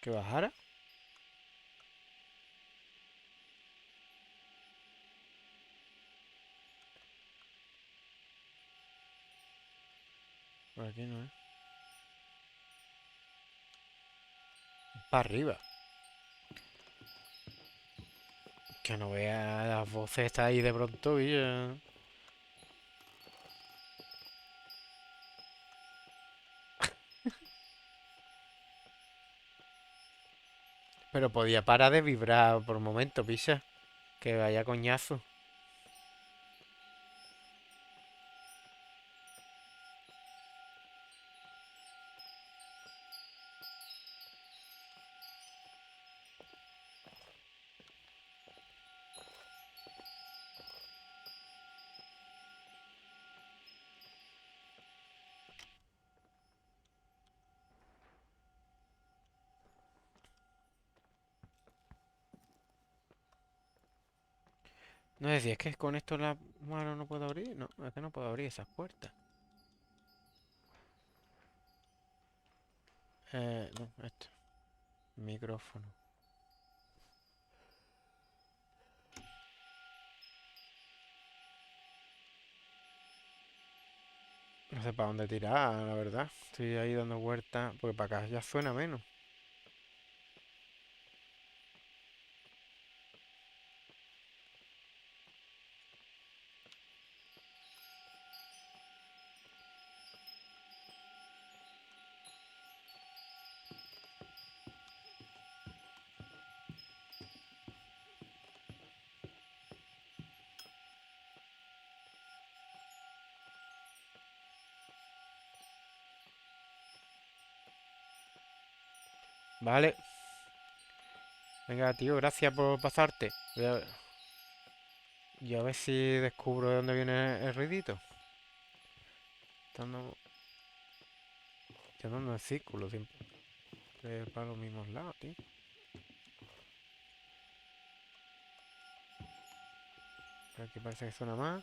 ¿Que bajara? Por aquí no es. Para arriba. Que no vea las voces estas ahí de pronto y ya. Pero podía parar de vibrar por un momento, pisa. Que vaya coñazo. No sé si es que con esto la mano no puedo abrir. No, es que no puedo abrir esas puertas. No, esto. Micrófono. No sé para dónde tirar, la verdad. Estoy ahí dando vueltas. Porque para acá ya suena menos. Vale. Venga, tío, gracias por pasarte. Yo a ver si descubro de dónde viene el ruidito. Estando, estoy andando en círculo siempre. Para los mismos lados, tío. Por aquí parece que suena más.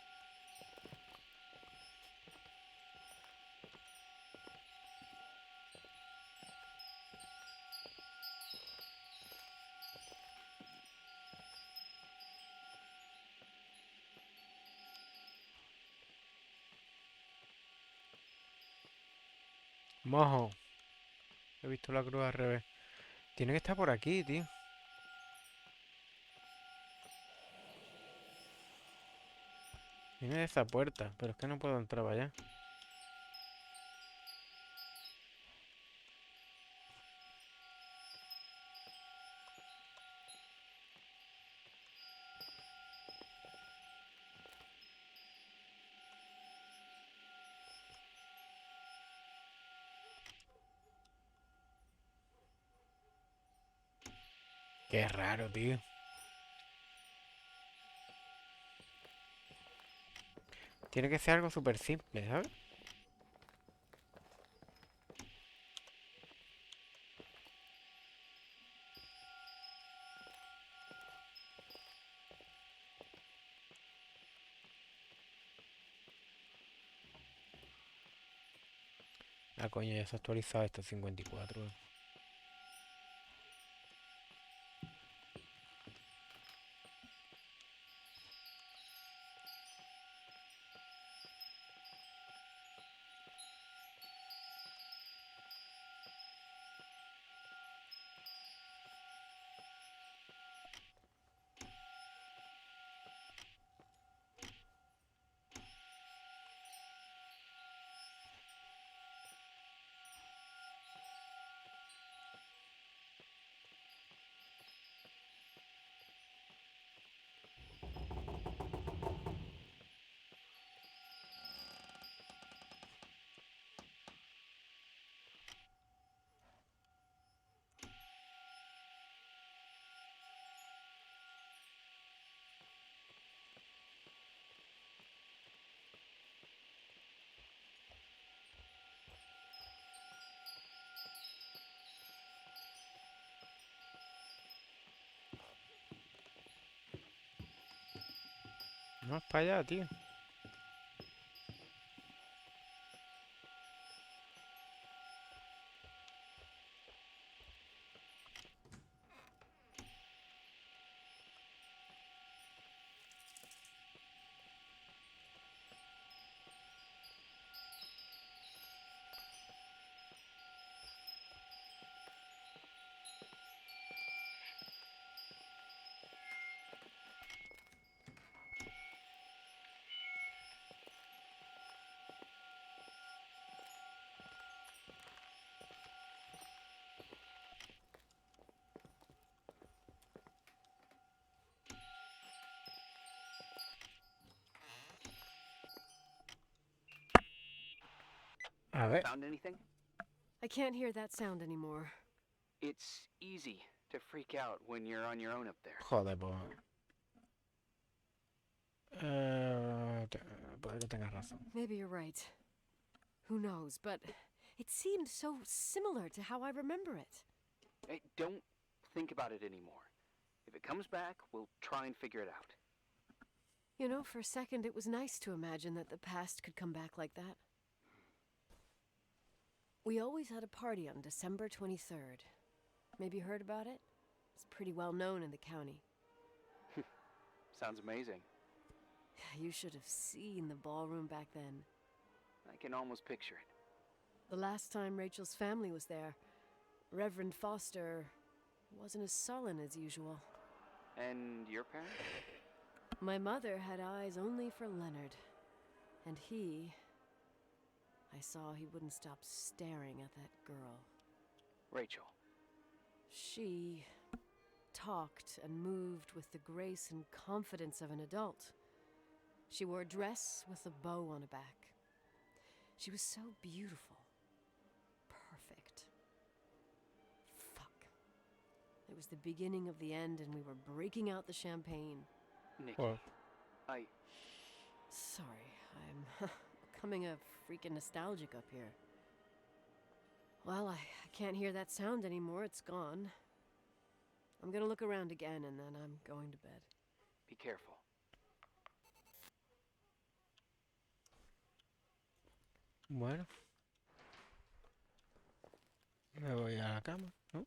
Mojo. He visto la cruz al revés. Tiene que estar por aquí, tío. Viene de esa puerta, pero es que no puedo entrar para allá. Qué raro, tío. Tiene que ser algo súper simple, ¿sabes? Ah, coño, ya se ha actualizado esto 54. No, es para allá, tío. A ver. Found anything? I can't hear that sound anymore. It's easy to freak out when you're on your own up there. Joder, pues. Puede que tengas razón. Maybe you're right. Who knows, but it seemed so similar to how I remember it. Hey, don't think about it anymore. If it comes back, we'll try and figure it out. You know, for a second it was nice to imagine that the past could come back like that. We always had a party on December 23rd. Maybe you heard about it? It's pretty well known in the county. Sounds amazing. You should have seen the ballroom back then. I can almost picture it. The last time Rachel's family was there, Reverend Foster wasn't as sullen as usual. And your parents? My mother had eyes only for Leonard. And I saw he wouldn't stop staring at that girl. Rachel. She talked and moved with the grace and confidence of an adult. She wore a dress with a bow on her back. She was so beautiful. Perfect. Fuck. It was the beginning of the end and we were breaking out the champagne. Nikki. Well, Sorry, I'm becoming a freaking nostalgic up here. Well, I can't hear that sound anymore. It's gone. I'm gonna look around again and then I'm going to bed. Be careful. bueno. Me voy a la cama, ¿no?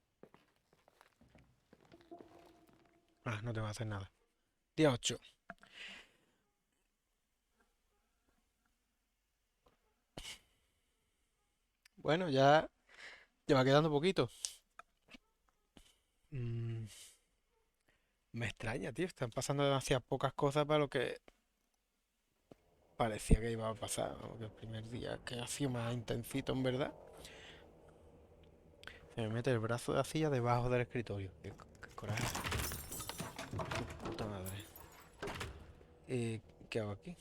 Ah, no tengo que hacer nada. Día 8. Bueno, ya va quedando poquito. Me extraña, tío. Están pasando demasiadas pocas cosas para lo que parecía que iba a pasar. Vamos, que el primer día que ha sido más intensito, en verdad. Se me mete el brazo de la silla debajo del escritorio. Qué coraje. Puta madre. ¿Qué hago aquí?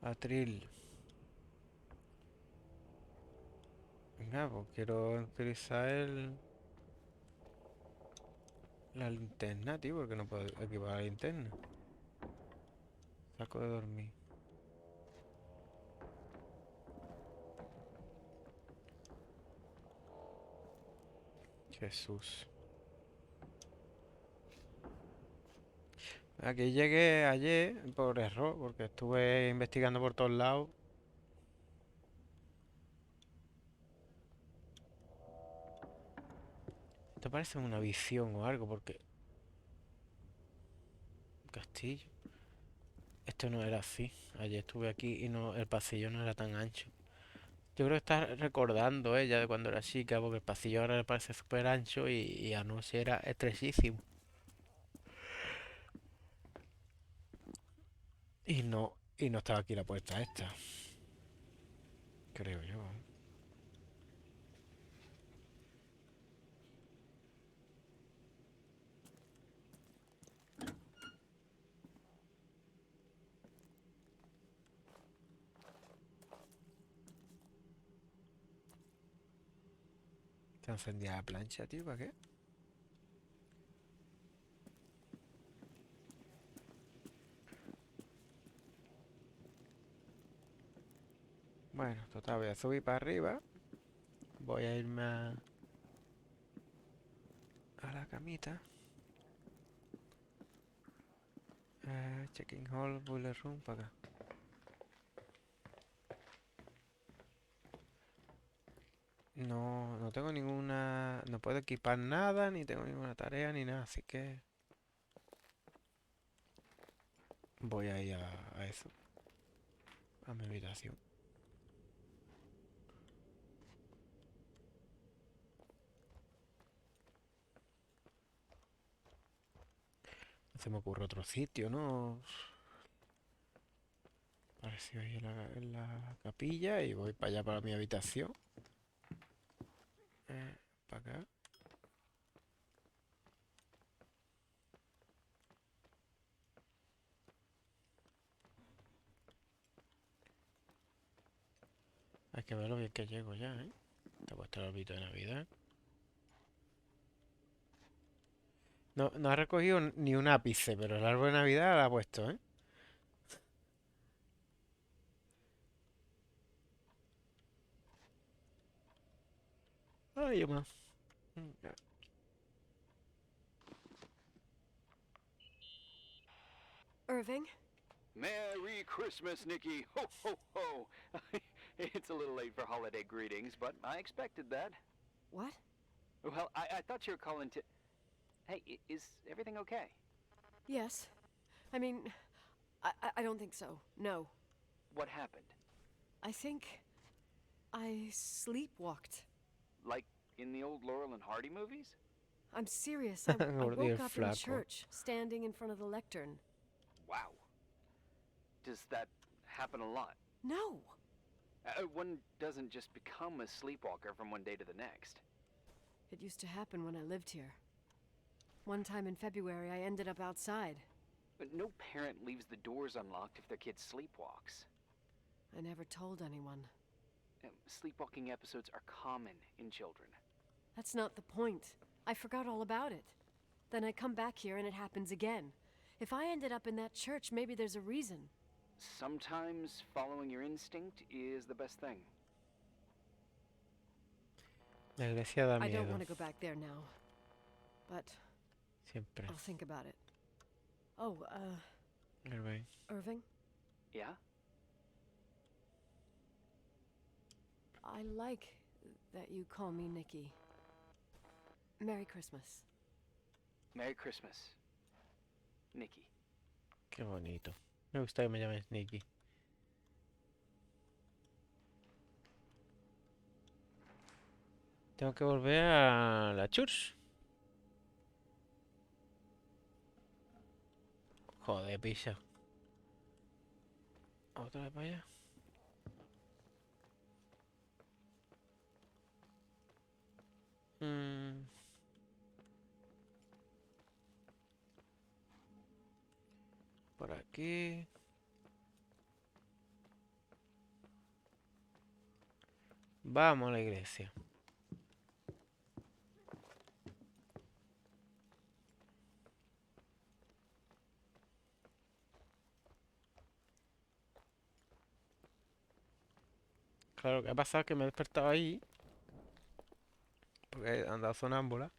Atril. Venga, pues quiero utilizar la linterna, tío, porque no puedo equipar la linterna. Saco de dormir. Jesús. Aquí llegué ayer por error, porque estuve investigando por todos lados. Esto parece una visión o algo, porque... Castillo. Esto no era así. Ayer estuve aquí y no, el pasillo no era tan ancho. Yo creo que está recordando ella de cuando era chica, porque el pasillo ahora le parece súper ancho y anoche era estrechísimo. Y no estaba aquí la puerta esta. Creo yo. Está encendida la plancha, tío, ¿para qué? Bueno, total, voy a subir para arriba. Voy a irme a la camita. Checking hall, boiler room, para acá. No, no tengo ninguna... No puedo equipar nada, ni tengo ninguna tarea, ni nada, así que... Voy a ir a eso. A mi habitación. No se me ocurre otro sitio, ¿no? Apareció ahí en la capilla y voy para allá, para mi habitación. Para acá. Hay que ver lo bien que llego ya, ¿eh? Te ha puesto el árbitro de Navidad. No, no ha recogido ni un ápice, pero el árbol de Navidad lo ha puesto, ¿eh? Ay, más. Irving? Merry Christmas, Nikki! Ho, ho, ho! It's a little late for holiday greetings, but I expected that. What? Well, I thought you were calling to... Hey, is everything okay? Yes. I mean, I don't think so. No. What happened? I think I sleepwalked. Like in the old Laurel and Hardy movies? I'm serious. I Gordo y el woke up in flaco. church, standing in front of the lectern. Wow. Does that happen a lot? No. One doesn't just become a sleepwalker from one day to the next. It used to happen when I lived here. One time in February, I ended up outside. But no parent leaves the doors unlocked if their kid sleepwalks. I never told anyone. Sleepwalking episodes are common in children. That's not the point. I forgot all about it. Then I come back here and it happens again. If I ended up in that church, maybe there's a reason. Sometimes following your instinct is the best thing. La iglesia da I don't miedo. want to go back there now. But Siempre. I'll think about it. Oh, Irving. Irving? Yeah? I like that you call me Nikki. Merry Christmas. Merry Christmas, Nikki. Qué bonito. Me gusta que me llames Nicky. Tengo que volver a la church. Joder, pisa. Otra vez para allá. Por aquí. Vamos a la iglesia. Claro, lo que ha pasado es que me he despertado ahí, porque he andado sonámbula,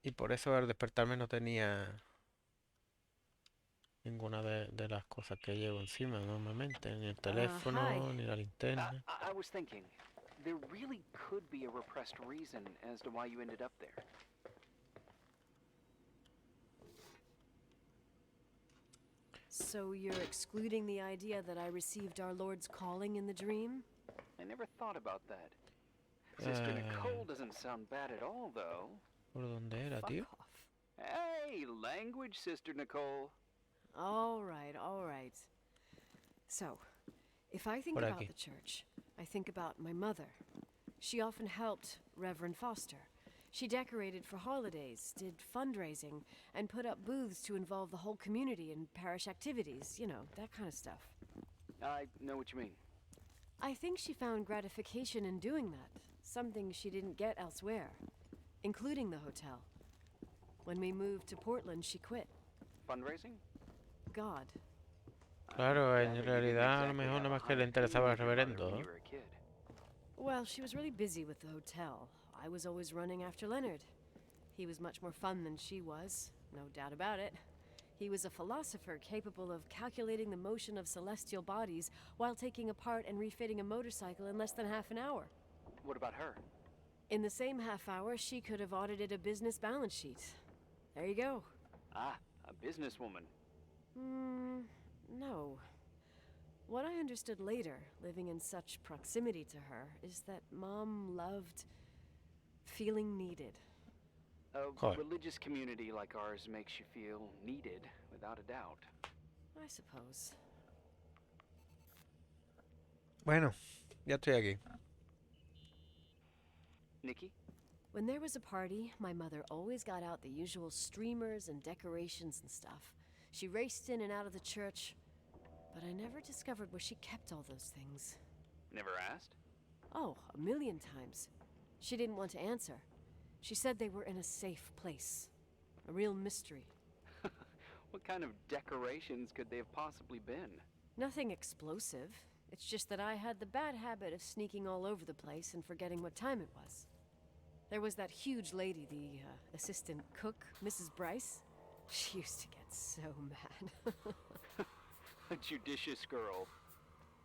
y por eso al despertarme no tenía ninguna de las cosas que llevo encima normalmente, ni el Hi. teléfono, ni la linterna. I was thinking, there really could be a repressed reason as to why you ended up there. So you're excluding the idea that I received our Lord's calling in the dream? I never thought about that. Sister Eh, Nicole doesn't sound bad at all, though. ¿Por dónde era, Fuck tío? off. Hey, language, Sister Nicole. All right, all right. So, if I think Por about aquí. the church, I think about my mother. She often helped Reverend Foster. She decorated for holidays, did fundraising, and put up booths to involve the whole community in parish activities, you know, that kind of stuff. I know what you mean. I think she found gratification in doing that, something she didn't get elsewhere, including the hotel. When we moved to Portland, she quit. Fundraising? God. Claro, I en gather you didn't realidad a lo exactly mejor have nada a más que le high interesaba el opinion of your mother reverendo, when ¿no? you were a kid. Well, she was really busy with the hotel. I was always running after Leonard. He was much more fun than she was, no doubt about it. He was a philosopher capable of calculating the motion of celestial bodies while taking apart and refitting a motorcycle in less than half an hour. What about her? In the same half hour, she could have audited a business balance sheet. There you go. Ah, a businesswoman. No. What I understood later, living in such proximity to her, is that Mom loved feeling needed. A Joder. religious community like ours makes you feel needed, without a doubt. I suppose. Bueno, ya estoy aquí. Nikki? When there was a party, my mother always got out the usual streamers and decorations and stuff. She raced in and out of the church, but I never discovered where she kept all those things. Never asked? Oh, a million times. She didn't want to answer. She said they were in a safe place. A real mystery. What kind of decorations could they have possibly been? Nothing explosive. It's just that I had the bad habit of sneaking all over the place and forgetting what time it was. There was that huge lady, the assistant cook, Mrs. Bryce. She used to get so mad. A judicious girl.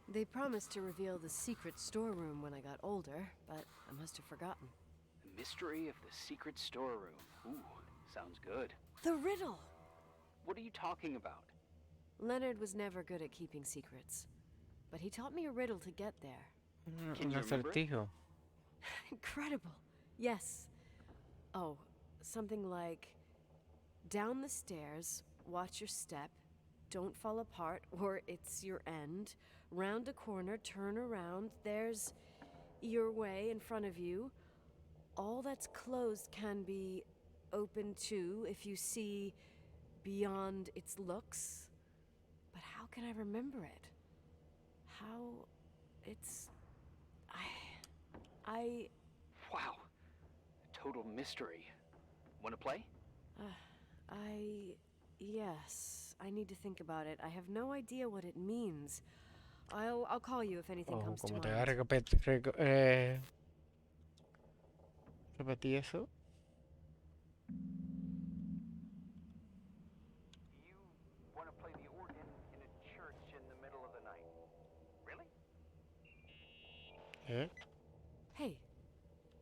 They promised to reveal the secret storeroom when I got older, but I must have forgotten. The mystery of the secret storeroom. Ooh, sounds good. The riddle! What are you talking about? Leonard was never good at keeping secrets, but he taught me a riddle to get there. Can Un you remember it? acertijo. Incredible. Yes. Oh, something like, down the stairs, watch your step, don't fall apart or it's your end, round a corner, turn around, there's your way in front of you. All that's closed can be open too if you see beyond its looks. But how can I remember it? How it's I Wow. Total mystery. Want to play? yes, I need to think about it. I have no idea what it means. I'll call you if anything Oh, comes to como mind. te va a repetí eso. You want to play the organ in a church in the middle of the night. Really? ¿Eh? Hey,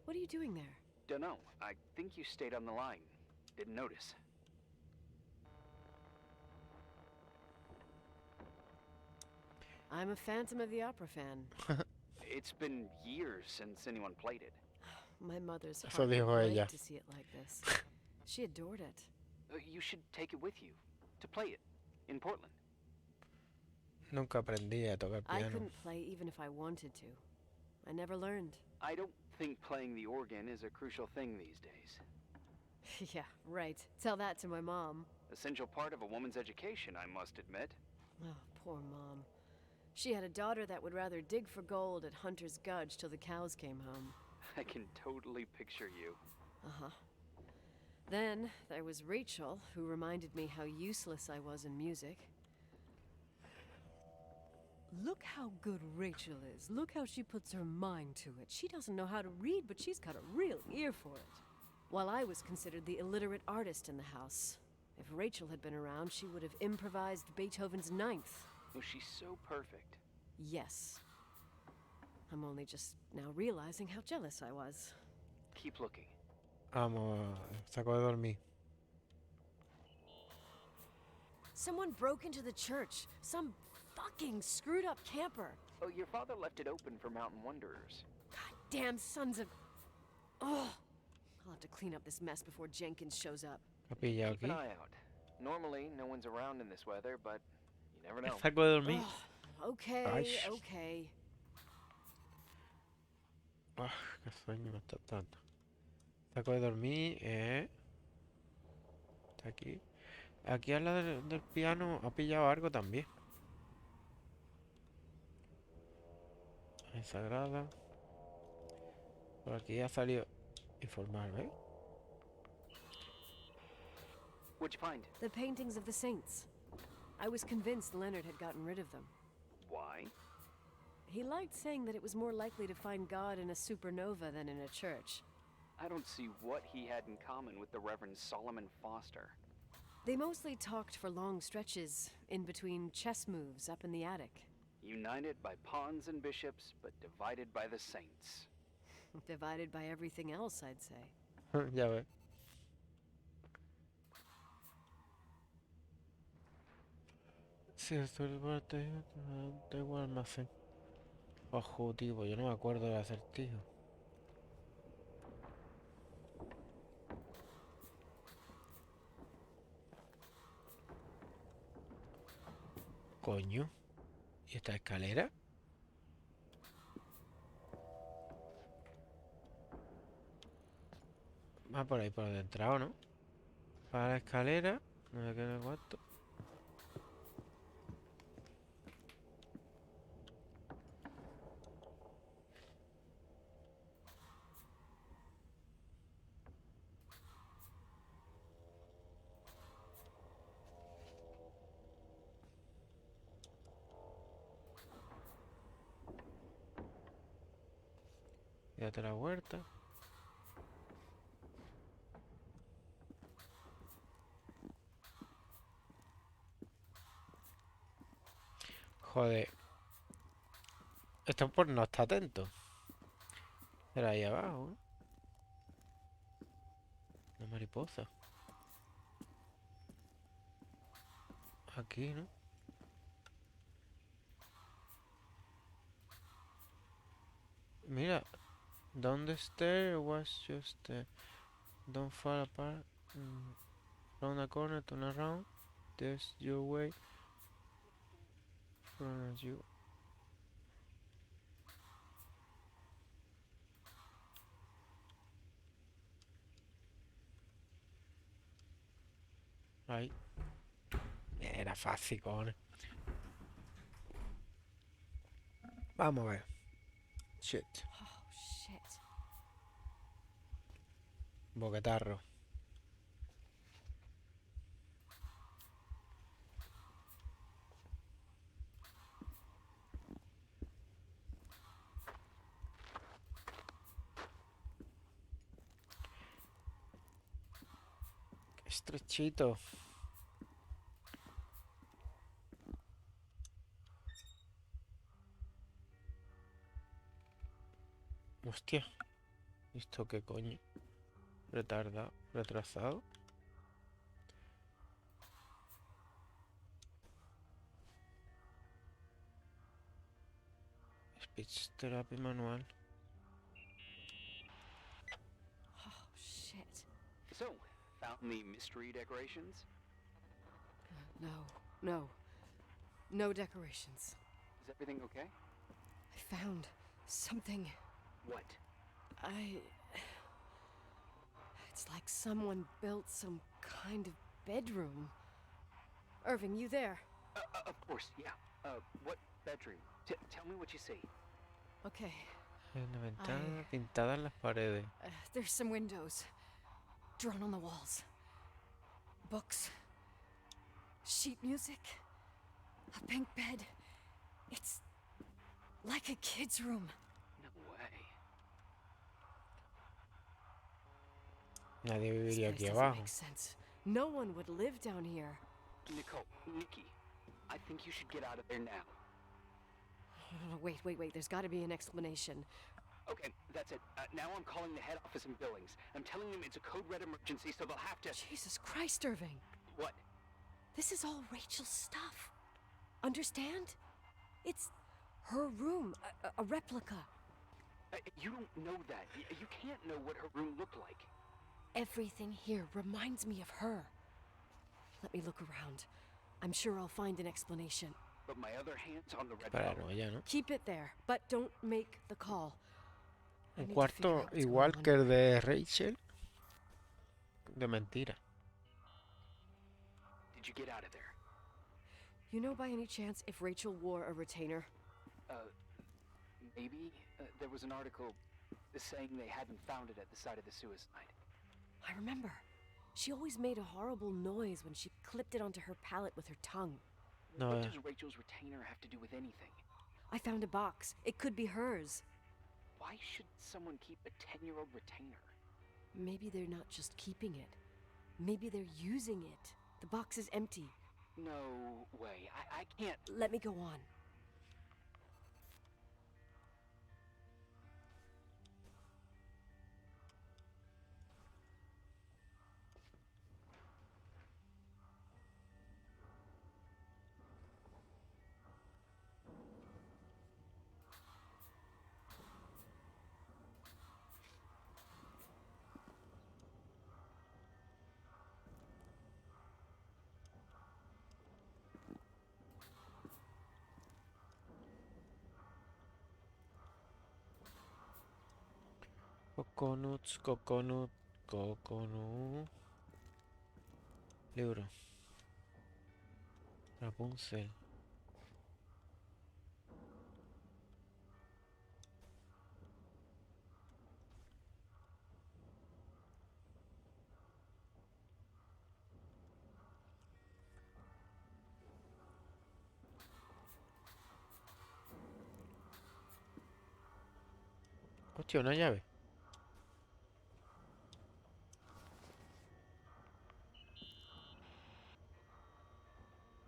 what are you doing there? Dunno. I think you stayed on the line. Didn't notice. I'm a Phantom of the Opera fan. It's been years since anyone played it. My mother's Eso heart would dijo break ella. to see it like this. She adored it. You should take it with you to play it in Portland. Nunca aprendí a tocar I piano. couldn't play even if I wanted to. I never learned. I don't think playing the organ is a crucial thing these days. Yeah, right. Tell that to my mom. Essential part of a woman's education, I must admit. Oh, poor Mom. She had a daughter that would rather dig for gold at Hunter's Gulch till the cows came home. I can totally picture you. Uh-huh. Then there was Rachel, who reminded me how useless I was in music. Look how good Rachel is. Look how she puts her mind to it. She doesn't know how to read, but she's got a real ear for it. While I was considered the illiterate artist in the house. If Rachel had been around, she would have improvised Beethoven's Ninth. Oh, she's so perfect. Yes. I'm only just now realizing how jealous I was. Keep looking. Vamos, saco de dormir. Someone broke into the church. Some fucking screwed up camper. Oh, your father left it open for mountain wanderers. Goddamn sons of... Ugh. I'll have to clean up this mess before Jenkins shows up. ¿Ha pillado Keep an aquí? eye out. Normally, no one's around in this weather, but you never know. Saco de dormir. Ugh. Okay, Ay. okay. Ah, qué sueño me está dando. Saco de dormir, Está aquí. Aquí al lado del piano ha pillado algo también. Es sagrada. Por aquí ha salido informar, ¿ves? What'd you find? The paintings of the saints. I was convinced Leonard had gotten rid of them. Why? He liked saying that it was more likely to find God in a supernova than in a church. I don't see what he had in common with the Reverend Solomon Foster. They mostly talked for long stretches, in between chess moves up in the attic. United by pawns and bishops, but divided by the saints. Divided by everything else, I'd say. Ya ves. Sí, esto es parte da igual almacén. Ojo, tío, pues yo no me acuerdo del acertijo. Coño. ¿Y esta escalera? Va por ahí por adentro, ¿no? Para la escalera. No me queda cuarto. Date la vuelta. Joder. Esto por no estar atento. Era ahí abajo, ¿no? Una mariposa. Aquí, ¿no? Mira. Down the stair was just don't fall apart. Round the corner, turn around. There's your way. Front as you. Ahí. Era fácil, cojones. Vamos a ver. Shit. Oh, shit. Boquetarro. Qué estrechito. Hostia. ¿Esto qué coño? Retardado, retrasado. Speech therapy manual. Oh, shit. So, found the mystery decorations? No. No decorations. Is everything okay? I found something. What? It's like someone built some kind of bedroom. Irving, you there? Of course, yeah. What bedroom. Tell me what you see. Okay, Hay una ventana pintada en las paredes. there's some windows drawn on the walls. Books. Sheet music. A pink bed. It's like a kid's room. No way. Nadie This viviría place aquí doesn't abajo. make sense. No one would live down here. Nikki, I think you should get out of there now. Oh, wait. There's got to be an explanation. Okay, that's it. Now I'm calling the head office in Billings. I'm telling them it's a code red emergency, so they'll have to... Jesus Christ, Irving. What? This is all Rachel's stuff. Understand? It's her room, a replica. You don't know that. You can't know what her room looked like. Everything here reminds me of her. Let me look around. I'm sure I'll find an explanation. But my other hand's on the red phone. Paranoia, ¿no? Keep it there, but don't make the call. I Un need to figure cuarto out what's igual going que on. el de Rachel. De mentira. Did you get out of there? You know by any chance if Rachel wore a retainer? Maybe. There was an article saying they hadn't found it at the site of the suicide. I remember. She always made a horrible noise when she clipped it onto her palate with her tongue. No, What does Rachel's retainer have to do with anything? I found a box. It could be hers. Why should someone keep a 10-year-old retainer? Maybe they're not just keeping it. Maybe they're using it. The box is empty. No way. I can't... Let me go on. Coconuts, coconut. Libro. Rapunzel. Hostia, una llave.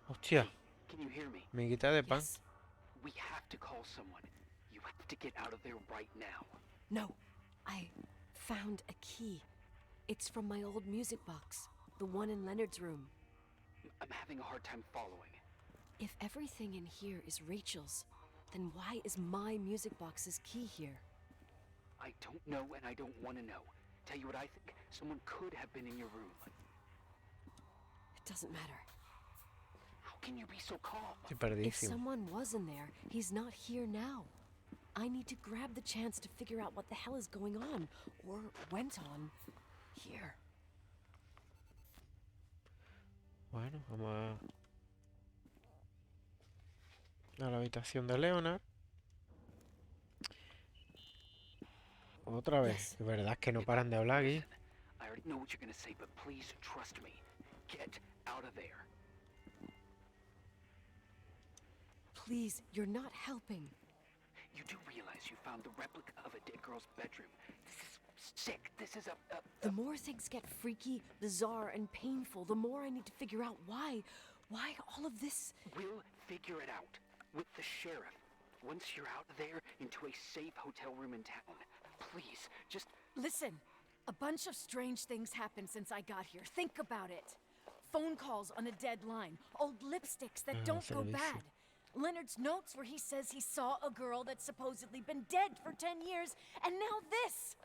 Hostia, Can you hear me? miguita de pan. Yes. We have to call someone. You have to get out of there right now. No. I found a key. It's from my old music box. The one in Leonard's room. I'm having a hard time following. If everything in here is Rachel's, then why is my music box's key here? I don't know and I don't want to know. Tell you what I think. Someone could have been in your room. It doesn't matter. How can you be so calm? Estoy If perdidísimo. someone was in there, he's not here now. I need to grab the chance to figure out what the hell is going on, or went on, here. Bueno, vamos a la habitación de Leonard. Otra vez. Yes. De verdad es que no paran de hablar aquí. I already know what you're gonna say, but please trust me. Get out of there. Please, you're not helping. You do realize you found the replica of a dead girl's bedroom. This is sick. This is a The more things get freaky, bizarre, and painful, the more I need to figure out why all of this... We'll figure it out. With the sheriff. Once you're out there into a safe hotel room in town. Please, just... Listen, a bunch of strange things happened since I got here. Think about it. Phone calls on a dead line, old lipsticks that don't go servicio. bad. Leonard's notes where he says he saw a girl that's supposedly been dead for 10 years, and now this!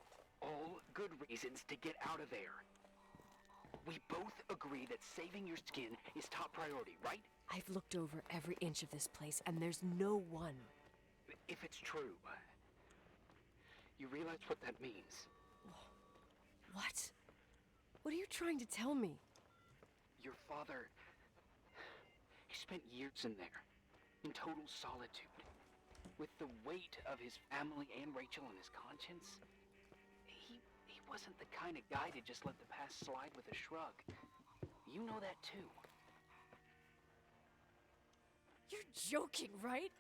all good reasons to get out of there. We both agree that saving your skin is top priority, right? I've looked over every inch of this place, and there's no one. If it's true, you realize what that means. What? What are you trying to tell me? Your father, he spent years in there. in total solitude, with the weight of his family and Rachel on his conscience. He wasn't the kind of guy to just let the past slide with a shrug. You know that too. You're joking, right?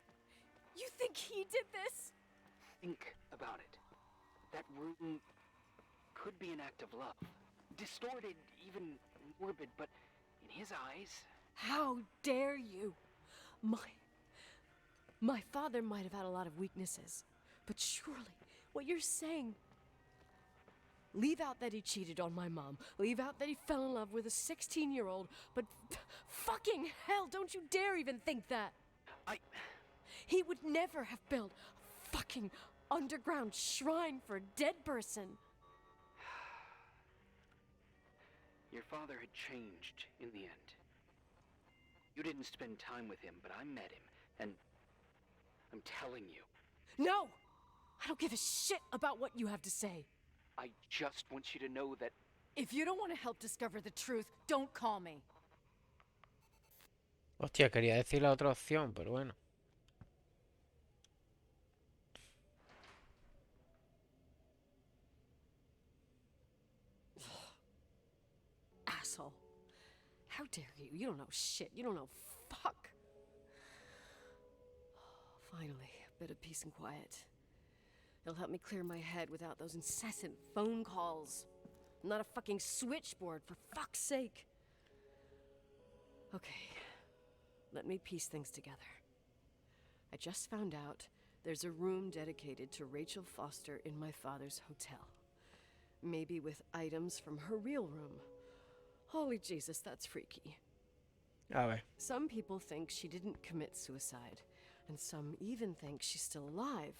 You think he did this? Think about it. That room could be an act of love. Distorted, even morbid, but in his eyes... How dare you? My father might have had a lot of weaknesses, but surely what you're saying... Leave out that he cheated on my mom. Leave out that he fell in love with a 16-year-old, but fucking hell, don't you dare even think that. He would never have built a fucking underground shrine for a dead person. Your father had changed in the end. You didn't spend time with him, but I met him, and I'm telling you. No! I don't give a shit about what you have to say. I just want you to know that... If you don't want to help discover the truth, don't call me. Hostia, quería decir la otra opción, pero bueno. Asshole. How dare you? You don't know shit. You don't know fuck. Finally, a bit of peace and quiet. It'll help me clear my head without those incessant phone calls. I'm not a fucking switchboard, for fuck's sake. Okay, let me piece things together. I just found out there's a room dedicated to Rachel Foster in my father's hotel. Maybe with items from her real room. Holy Jesus, that's freaky. A ver. Some people think she didn't commit suicide, and some even think she's still alive.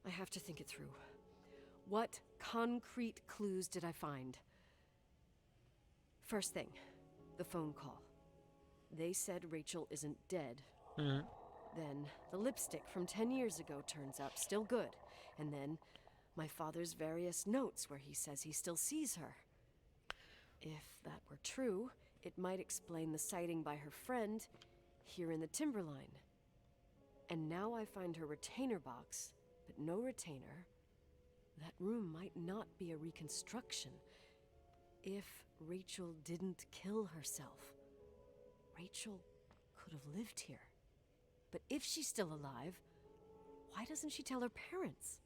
I have to think it through. What concrete clues did I find? First thing, the phone call. They said Rachel isn't dead. Mm. Then the lipstick from 10 years ago turns up, still good. And then my father's various notes where he says he still sees her. If that were true, it might explain the sighting by her friend here in the Timberline. And now I find her retainer box, but no retainer. That room might not be a reconstruction. If Rachel didn't kill herself, Rachel could have lived here. But if she's still alive, why doesn't she tell her parents?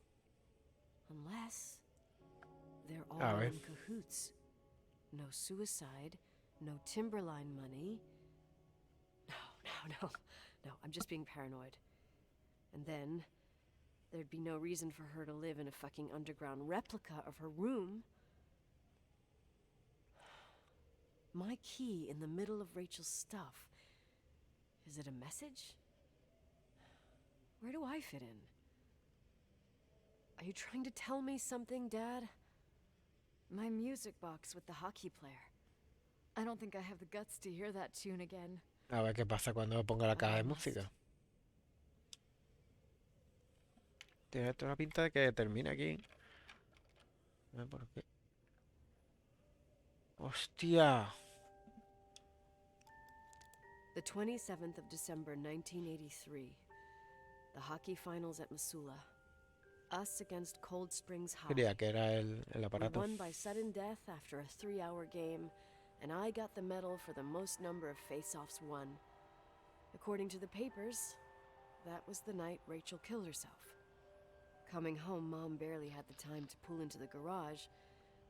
Unless they're all in cahoots. No suicide, no Timberline money. No, I'm just being paranoid. And then there'd be no reason for her to live in a fucking underground replica of her room. My key in the middle of Rachel's stuff. Is it a message? Where do I fit in? Are you trying to tell me something, Dad? My music box with the hockey player. I don't think I have the guts to hear that tune again. A ver qué pasa cuando ponga la caja de música. Tiene toda la pinta de que termina aquí. A ver por qué. ¡Hostia! The 27th of December, 1983. The hockey finals at Missoula. Us against Cold Springs High. Creía que era el We aparato. won by sudden death after a 3-hour game, and I got the medal for the most number of face-offs won. According to the papers, that was the night Rachel killed herself. Coming home, Mom barely had the time to pull into the garage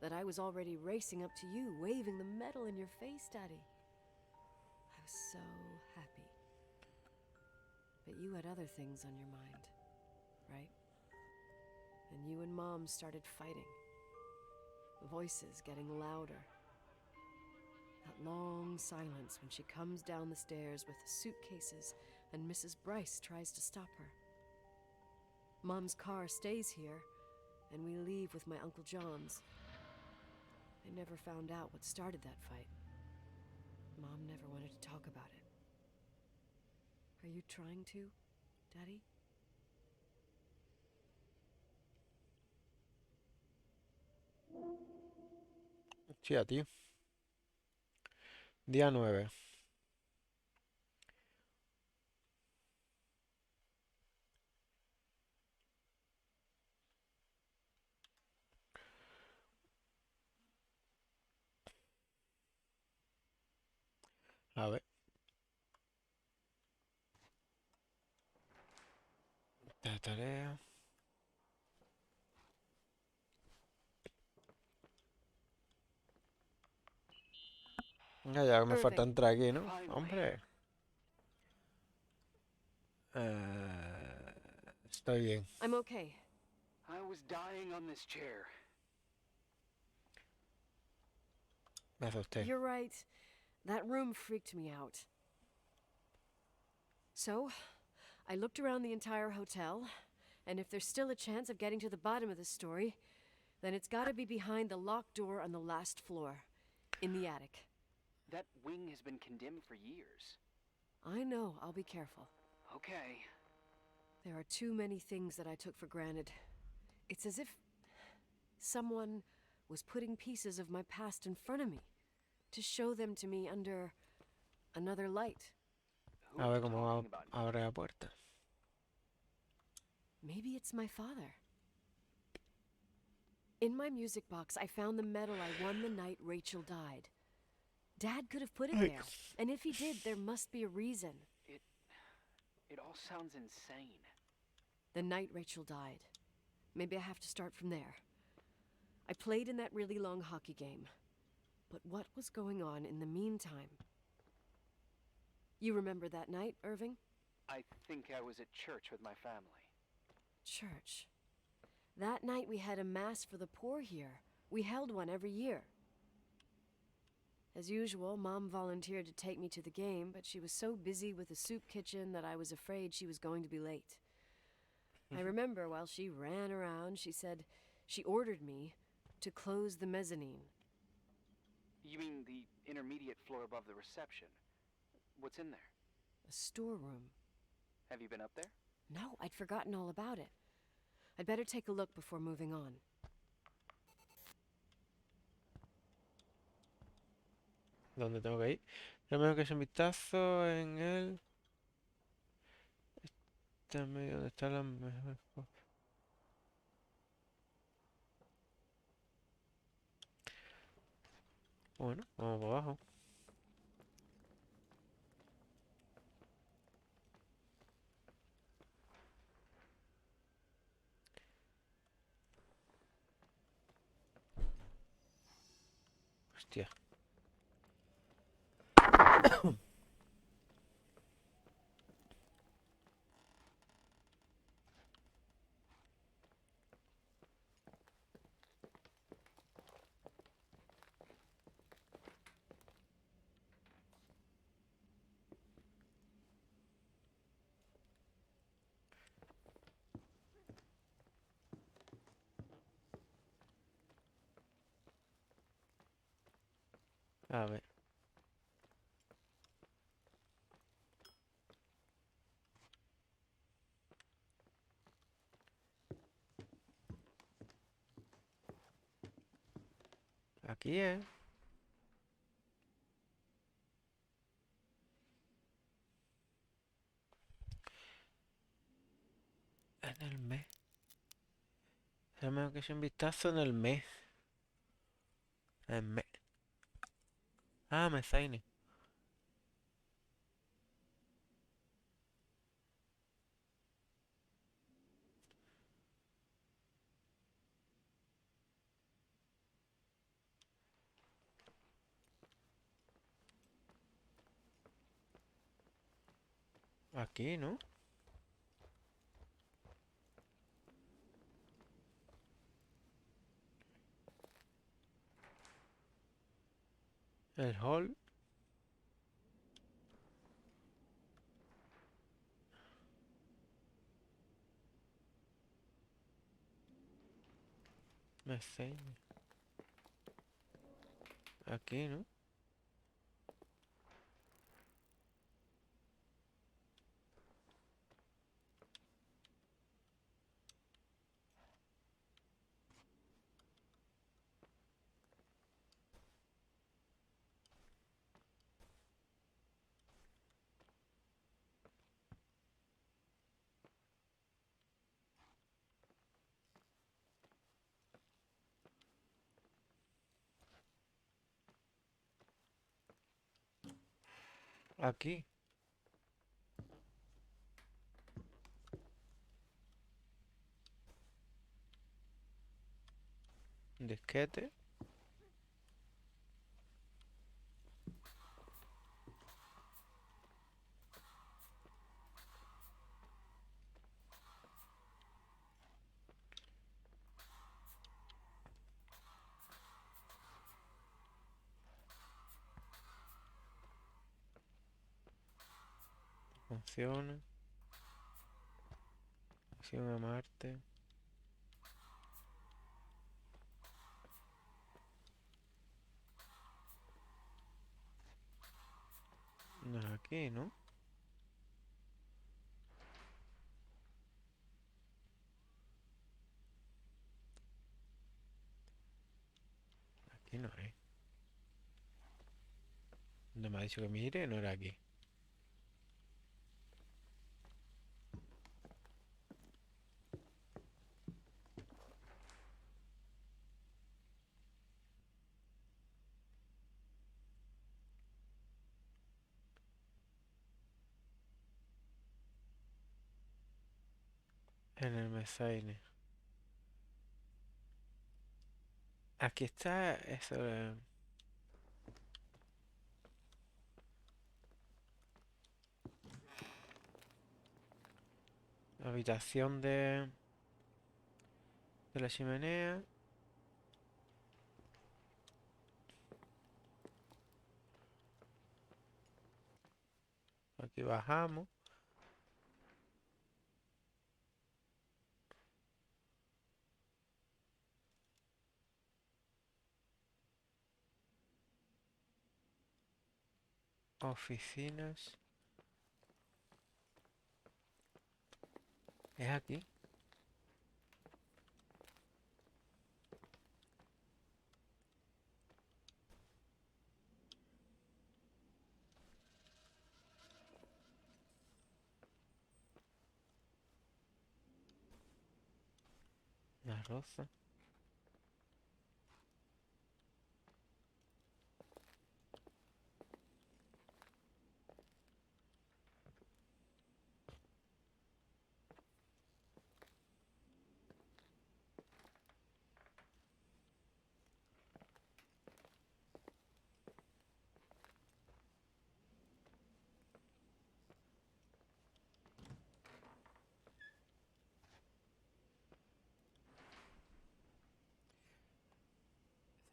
that I was already racing up to you, waving the medal in your face, Daddy. I was so happy. But you had other things on your mind, right? And you and Mom started fighting. Voices getting louder. That long silence when she comes down the stairs with the suitcases and Mrs. Bryce tries to stop her. Mom's car stays here, and we leave with my Uncle John's. I never found out what started that fight. Mom never wanted to talk about it. Are you trying to, Daddy? Hostia, tío. Día 9. A ver. Esta tarea. Venga, ya me falta Irving. entrar aquí, ¿no? Finally. Hombre. Estoy bien. I'm okay. I was dying on this chair. Me asusté. You're right. That room freaked me out. So, I looked around the entire hotel, and if there's still a chance of getting to the bottom of the story, then it's gotta be behind the locked door on the last floor, in the attic. That wing has been condemned for years. I know, I'll be careful. Okay. There are too many things that I took for granted. It's as if someone was putting pieces of my past in front of me to show them to me under another light. Who A are ver you cómo talking about? abre la puerta. Maybe it's my father. In my music box, I found the medal I won the night Rachel died. Dad could have put it there, and if he did, there must be a reason. It all sounds insane. The night Rachel died. Maybe I have to start from there. I played in that really long hockey game. But what was going on in the meantime? You remember that night, Irving? I think I was at church with my family. Church. That night we had a mass for the poor here. We held one every year. As usual, Mom volunteered to take me to the game, but she was so busy with the soup kitchen that I was afraid she was going to be late. I remember while she ran around, she said she ordered me to close the mezzanine. You mean the intermediate floor above the reception? What's in there? A storeroom. Have you been up there? No, I'd forgotten all about it. I'd better take a look before moving on. ¿Dónde tengo que ir? Primero que eche un vistazo en el... Está en medio donde está la mejor cosa. Bueno, vamos por abajo. Hostia. A ver. Aquí es. En el mes. Tenemos que echar un vistazo en el mes. El mes. Ah, Mezaine. Aquí, ¿no? El hall. Mezaine. Aquí, ¿no? Aquí. Disquete. Funciona. Acción a Marte. No es aquí, ¿no? Aquí no es. Donde me ha dicho que mire, no era aquí. En el Mesaine. Aquí está eso. La habitación de la chimenea. Aquí bajamos. Oficinas. Es aquí. La rosa.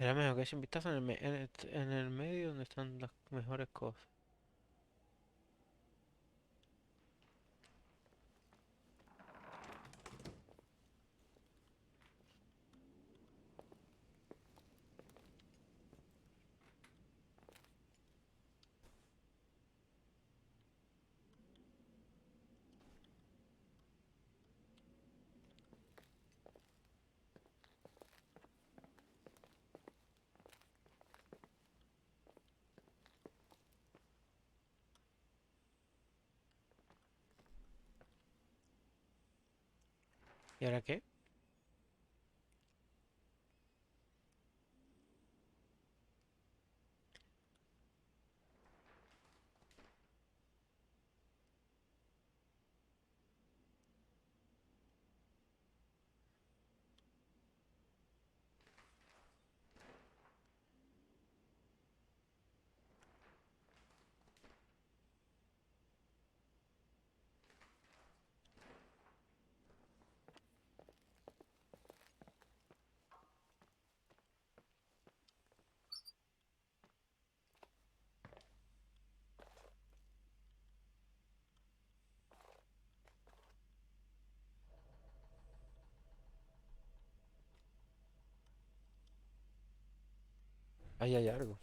Será mejor que eche un vistazo en el medio donde están las mejores cosas. ¿Y ahora qué? Ahí hay algo.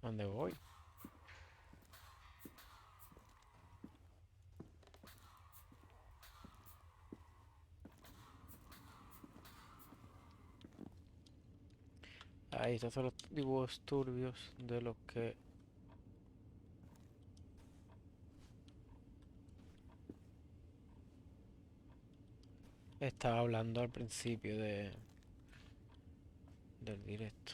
¿Dónde voy? Ahí, estos son los dibujos turbios de los que estaba hablando al principio del directo.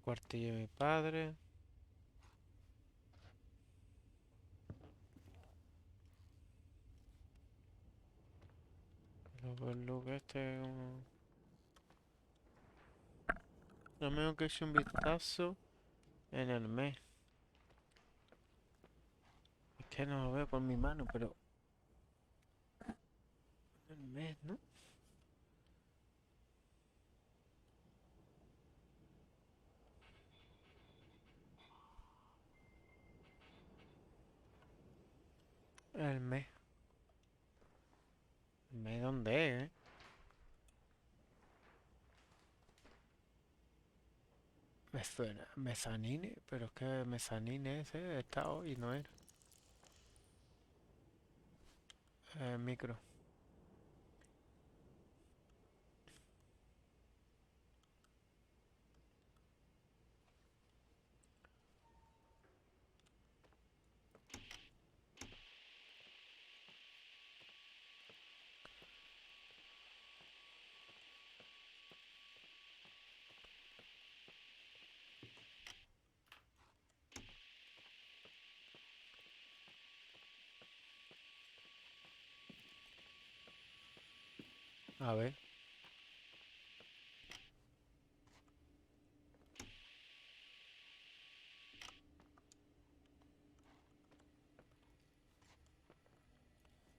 Cuartillo de mi padre. Luego el look este como... No me que eche un vistazo en el mes. Es que no lo veo por mi mano, pero... El mes, ¿no? El mes. ¿El mes dónde es, Me suena. Mezanine, pero es que mezanine ese está hoy, no era. Micro. A ver.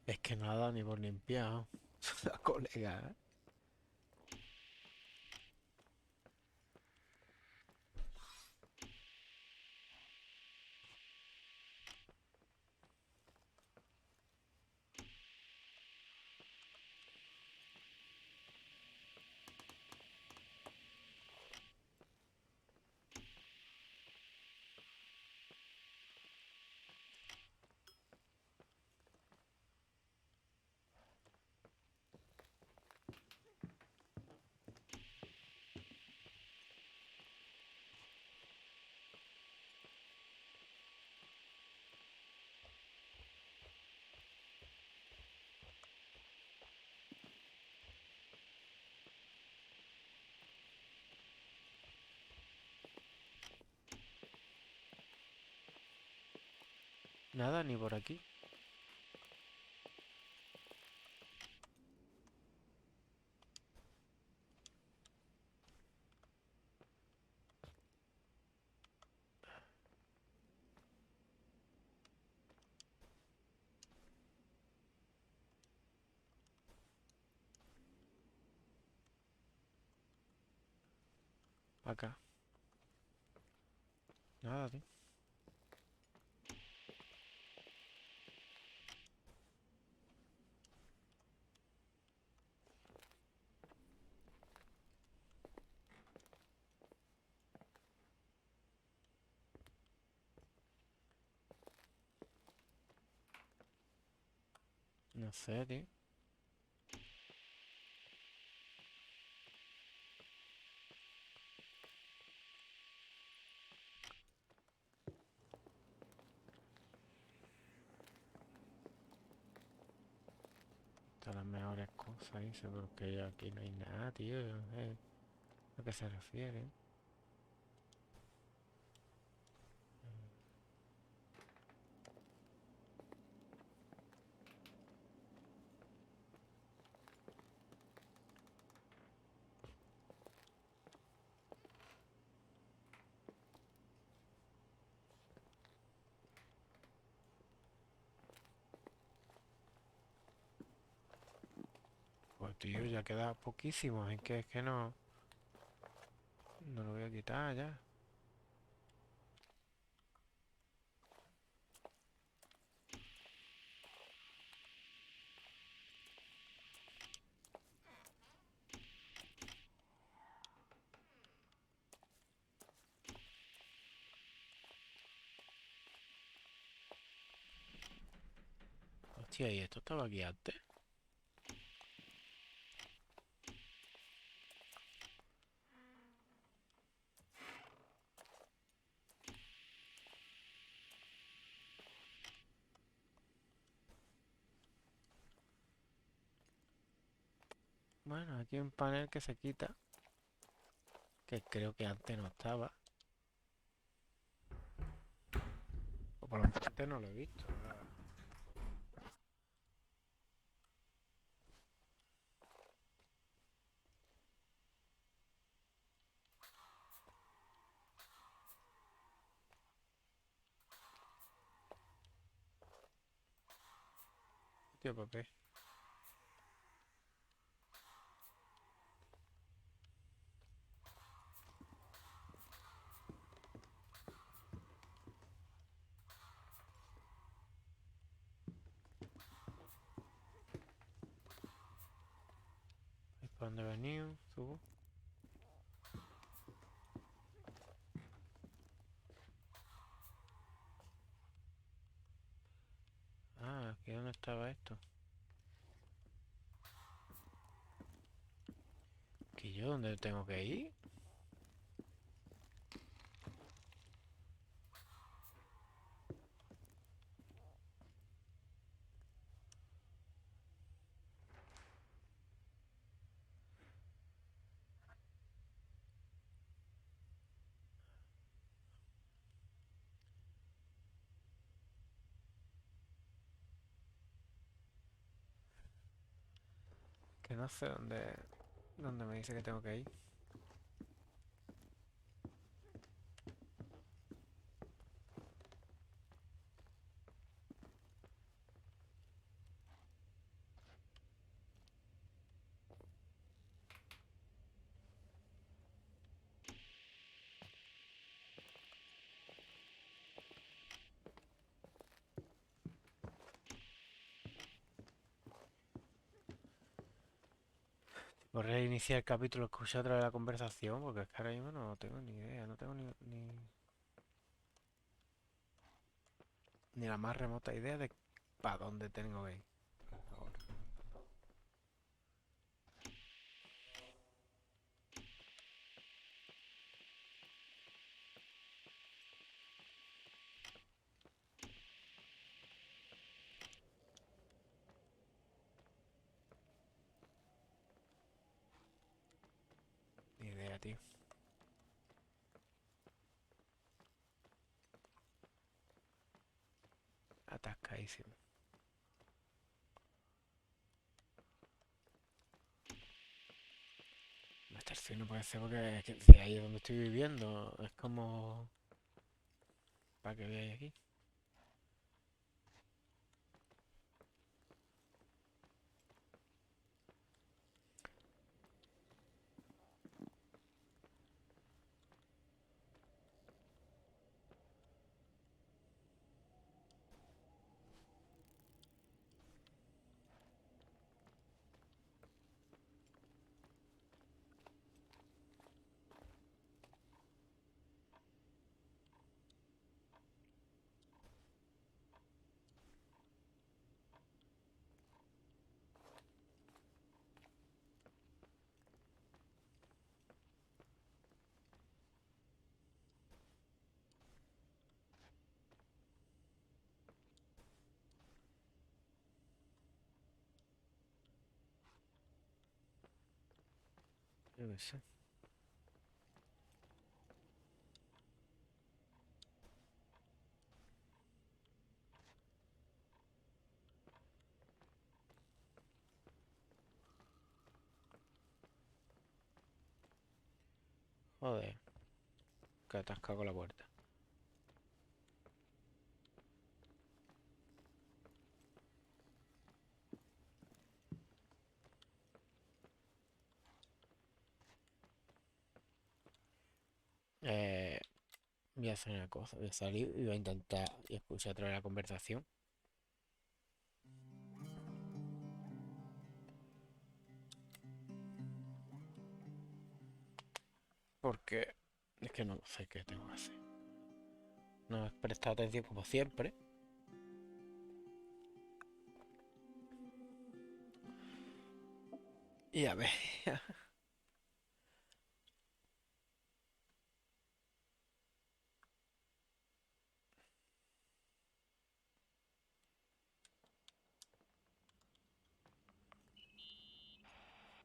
Es que nada, ni por limpiar. La colega, ¿eh? Nada, ni por aquí. Acá. Nada, tío. No sé, tío. Están las mejores cosas, dice, porque aquí no hay nada, tío. ¿A qué se refiere? tío, ya queda poquísimo. Es que no... No lo voy a quitar ya. Hostia, ¿y esto estaba aquí antes? Bueno, aquí hay un panel que se quita. Que creo que antes no estaba. O por lo menos antes no lo he visto. Tío, papel. ¿Para dónde he venido? Subo. Ah, aquí dónde estaba esto. ¿Que yo dónde tengo que ir? Que no sé dónde me dice que tengo que ir. Por reiniciar el capítulo, escuché otra vez la conversación, porque es que ahora mismo no tengo ni idea, no tengo ni la más remota idea de para dónde tengo que ir. Ahora. Ni idea, tío. Atascadísimo. Esta acción no puede ser porque es que si ahí es donde estoy viviendo, es como... ¿Para qué veáis aquí? Yo qué sé. Joder, que atascado con la puerta. Eh, voy a hacer una cosa. Voy a salir y voy a intentar y escuchar otra vez la conversación. Porque es que no lo sé qué tengo que hacer. No he prestado atención como siempre. Y a ver.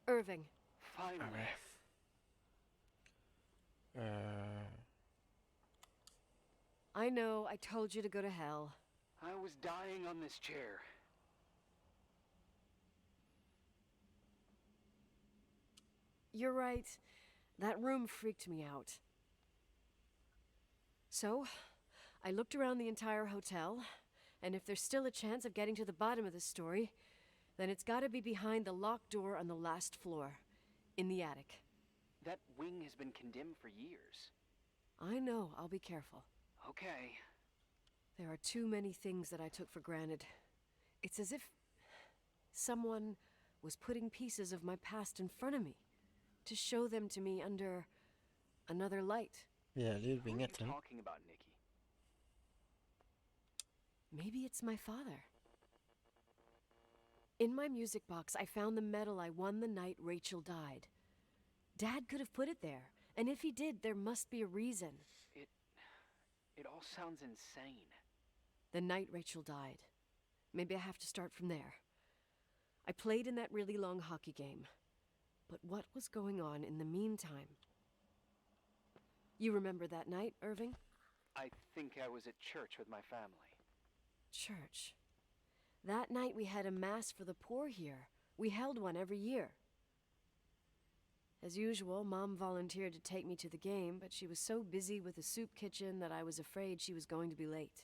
Irving, A Finally. ver. I know I told you to go to hell. I was dying on this chair. You're right. That room freaked me out. So, I looked around the entire hotel, and if there's still a chance of getting to the bottom of the story, then it's gotta be behind the locked door on the last floor, in the attic. That wing has been condemned for years. I know, I'll be careful. Okay. There are too many things that I took for granted. It's as if someone was putting pieces of my past in front of me to show them to me under another light. Yeah, Who are Irving you este, ¿no? talking about, Nikki? Maybe it's my father. In my music box, I found the medal I won the night Rachel died. Dad could have put it there, and if he did, there must be a reason. It all sounds insane. The night Rachel died. Maybe I have to start from there. I played in that really long hockey game. But what was going on in the meantime? You remember that night, Irving? I think I was at church with my family. Church. That night we had a mass for the poor here. We held one every year. As usual, Mom volunteered to take me to the game, but she was so busy with the soup kitchen that I was afraid she was going to be late.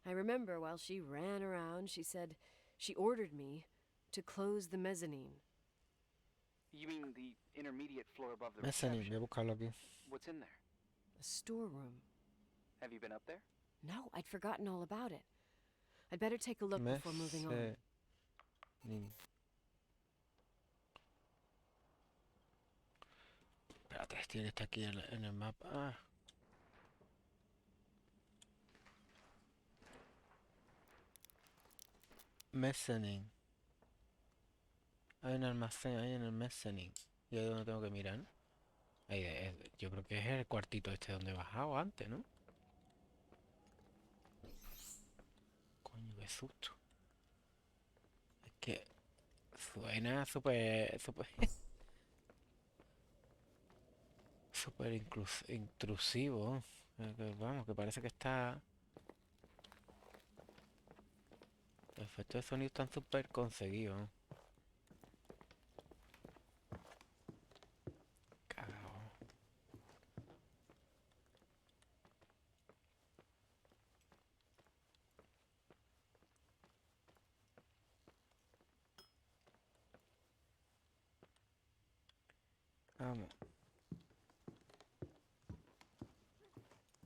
I remember while she ran around, she said she ordered me to close the mezzanine. You mean the intermediate floor above the Mezzanine, reception? voy a buscarlo aquí. What's in there? A storeroom. Have you been up there? No, I'd forgotten all about it. I'd better take a look before moving on. Mezzanine. Espérate, tiene está aquí en el mapa. Ah. Mezzanine. Hay un almacén ahí en el mezzanine. ¿Y ahí donde tengo que mirar? Ahí, yo creo que es el cuartito este donde he bajado antes, ¿no? Coño, qué susto. Es que suena súper... súper intrusivo. Vamos, que parece que está... Los efectos de sonido están súper conseguidos. Cagao. Vamos.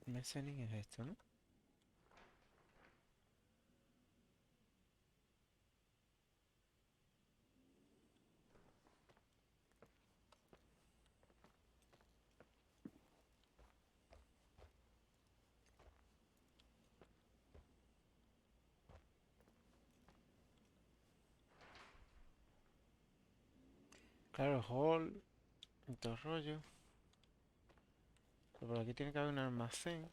Mezzanine es esto, ¿no? Claro, hall, y todo el rollo. Pero por aquí tiene que haber un almacén.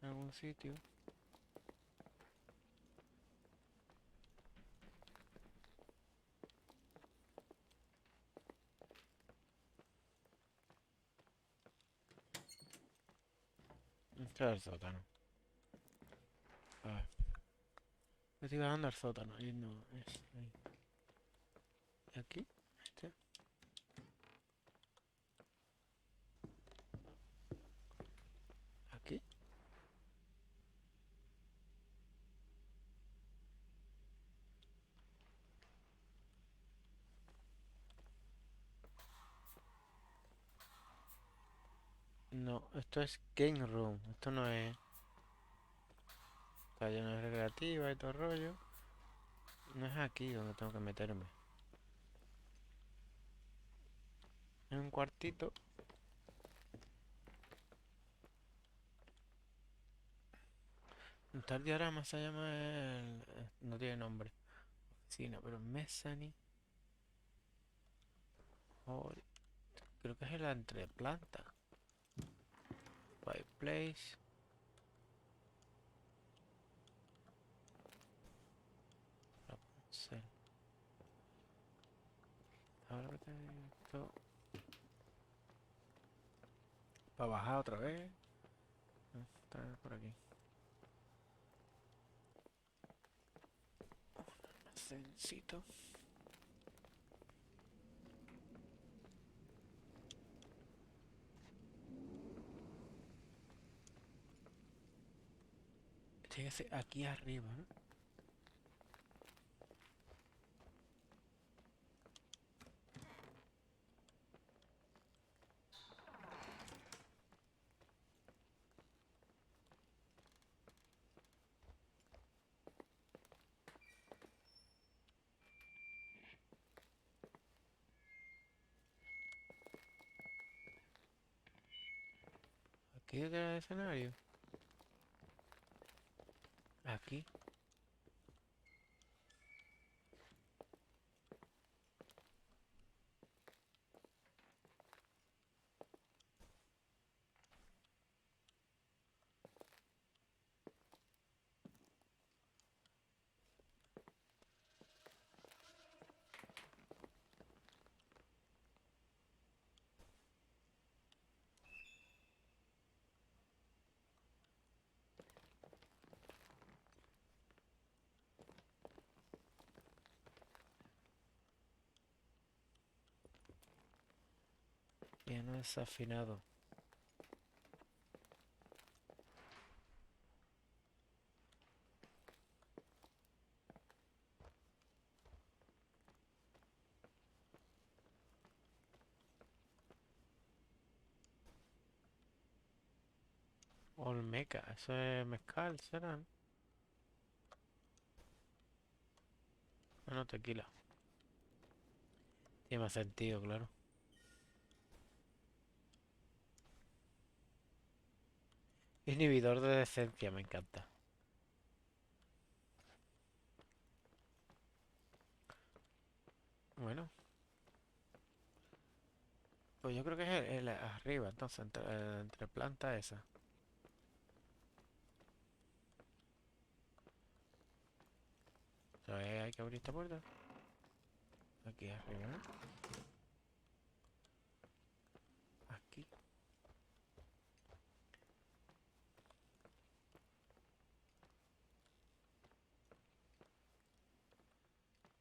En algún sitio. Este es el sótano. A ver. Me estoy bajando al sótano. Ahí no es. Ahí. ¿Y aquí? Este. Aquí. No, esto es Game Room. Esto no es taller recreativa y todo el rollo. No es aquí donde tengo que meterme. Es un cuartito. Un tal diorama se llama no tiene nombre. Oficina, pero Mezzanine. Hall. Creo que es la entreplanta. Fireplace. Rapunzel. Ahora que esto. Para bajar otra vez. Está por aquí. Almacencito. Tiene que ser aquí arriba, ¿no? Aquí detrás del escenario. Aquí. Piano desafinado. Olmeca, eso es mezcal, ¿será? Ah, no, tequila. Tiene más sentido, claro. Inhibidor de decencia, me encanta. Bueno, pues yo creo que es el arriba, entonces, entre planta esa. ¿Sabes? Hay que abrir esta puerta. Aquí arriba, ¿no? Aquí.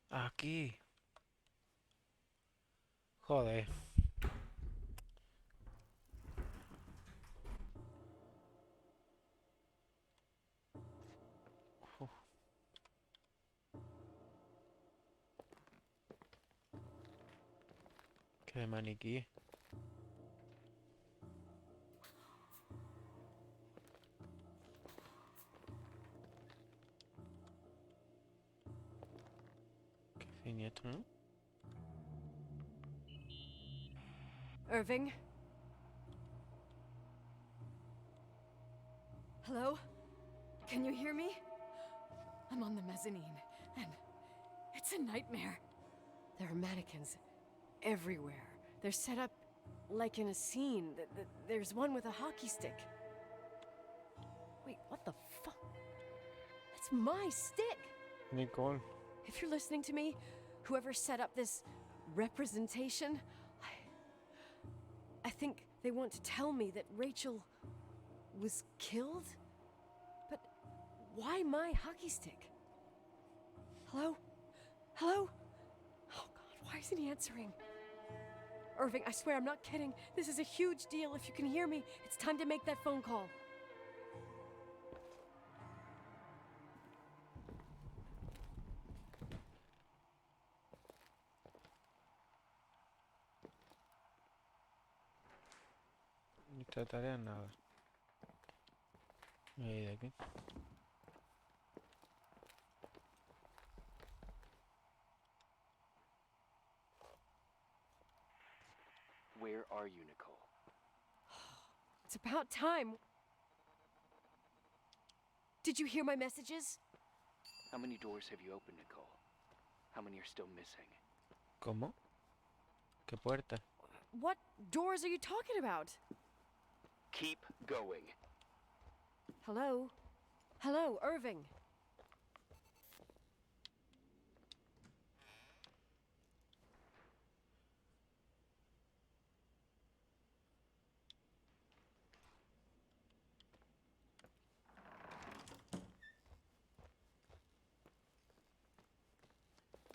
Aquí. Joder. Uf, qué de maniquí. Qué siniestro, ¿no? Irving? Hello? Can you hear me? I'm on the mezzanine, and it's a nightmare. There are mannequins everywhere. They're set up like in a scene. There's one with a hockey stick. Wait, what the fuck? That's my stick! Nicole. If you're listening to me, whoever set up this representation, I think they want to tell me that Rachel was killed? But why my hockey stick? Hello? Hello? Oh God, why isn't he answering? Irving, I swear I'm not kidding. This is a huge deal. If you can hear me, it's time to make that phone call. Lista de tareas, nada. Y de aquí. Where are you, Nicole? It's about time. Did you hear my messages? How many doors have you opened, Nicole? How many are still missing? ¿Cómo? ¿Qué puerta? What doors are you talking about? Keep going. Hello? Hello, Irving.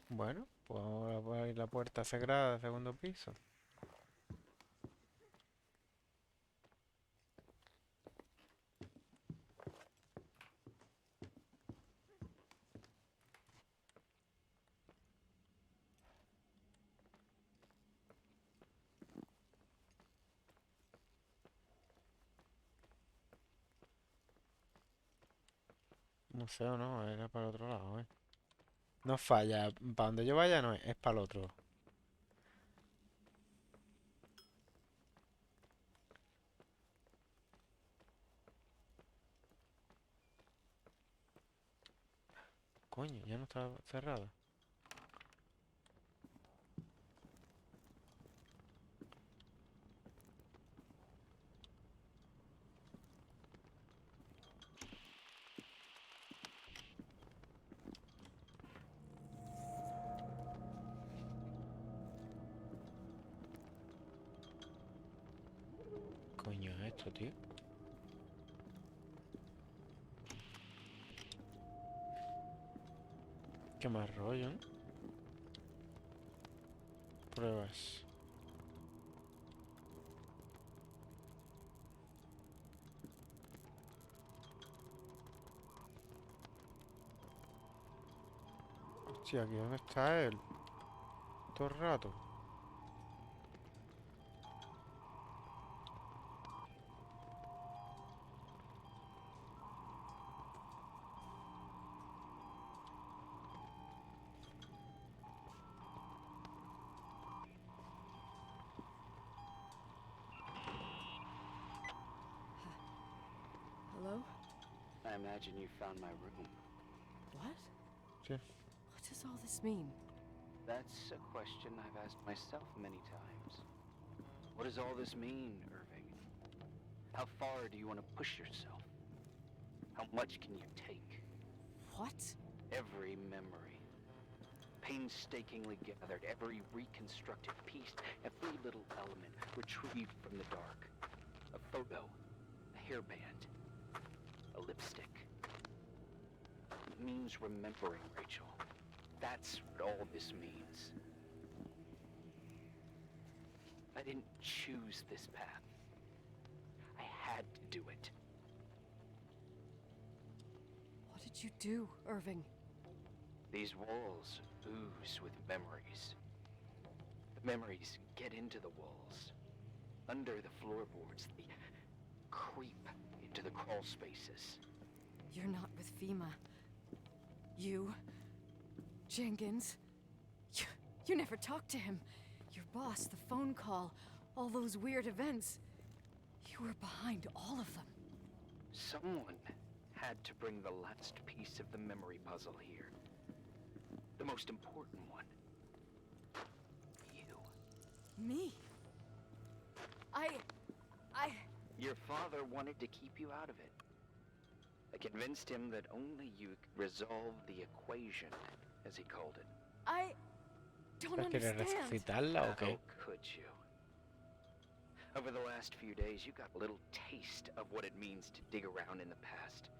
Bueno, pues ahora voy a ir a la puerta sagrada del segundo piso. Museo no, era para el otro lado, ¿eh? No falla, para donde yo vaya no es para el otro. Coño, ya no está cerrada. Coño es esto, tío. Qué más rollo, ¿no? Pruebas. Hostia, ¿aquí dónde está él? Todo el rato. Hello? I imagine you found my room. What? Sí. What does all this mean? That's a question I've asked myself many times. What does all this mean, Irving? How far do you want to push yourself? How much can you take? What? Every memory, painstakingly gathered, every reconstructed piece, every little element retrieved from the dark. A photo, a hairband, a lipstick. It means remembering, Rachel. That's what all this means. I didn't choose this path. I had to do it. What did you do, Irving? These walls ooze with memories. The memories get into the walls, under the floorboards. They creep into the crawl spaces. You're not with FEMA. You... Jenkins... You never talked to him. Your boss, the phone call, all those weird events. You were behind all of them. Someone had to bring the last piece of the memory puzzle here. The most important one. You. Me? I... Your father wanted to keep you out of it. I convinced him that only you could resolve the equation, as he called it. I don't ¿Pero quieres understand. resucitarla o qué? How could you? Over the last few days, you got a little taste of what it means to dig around in the past.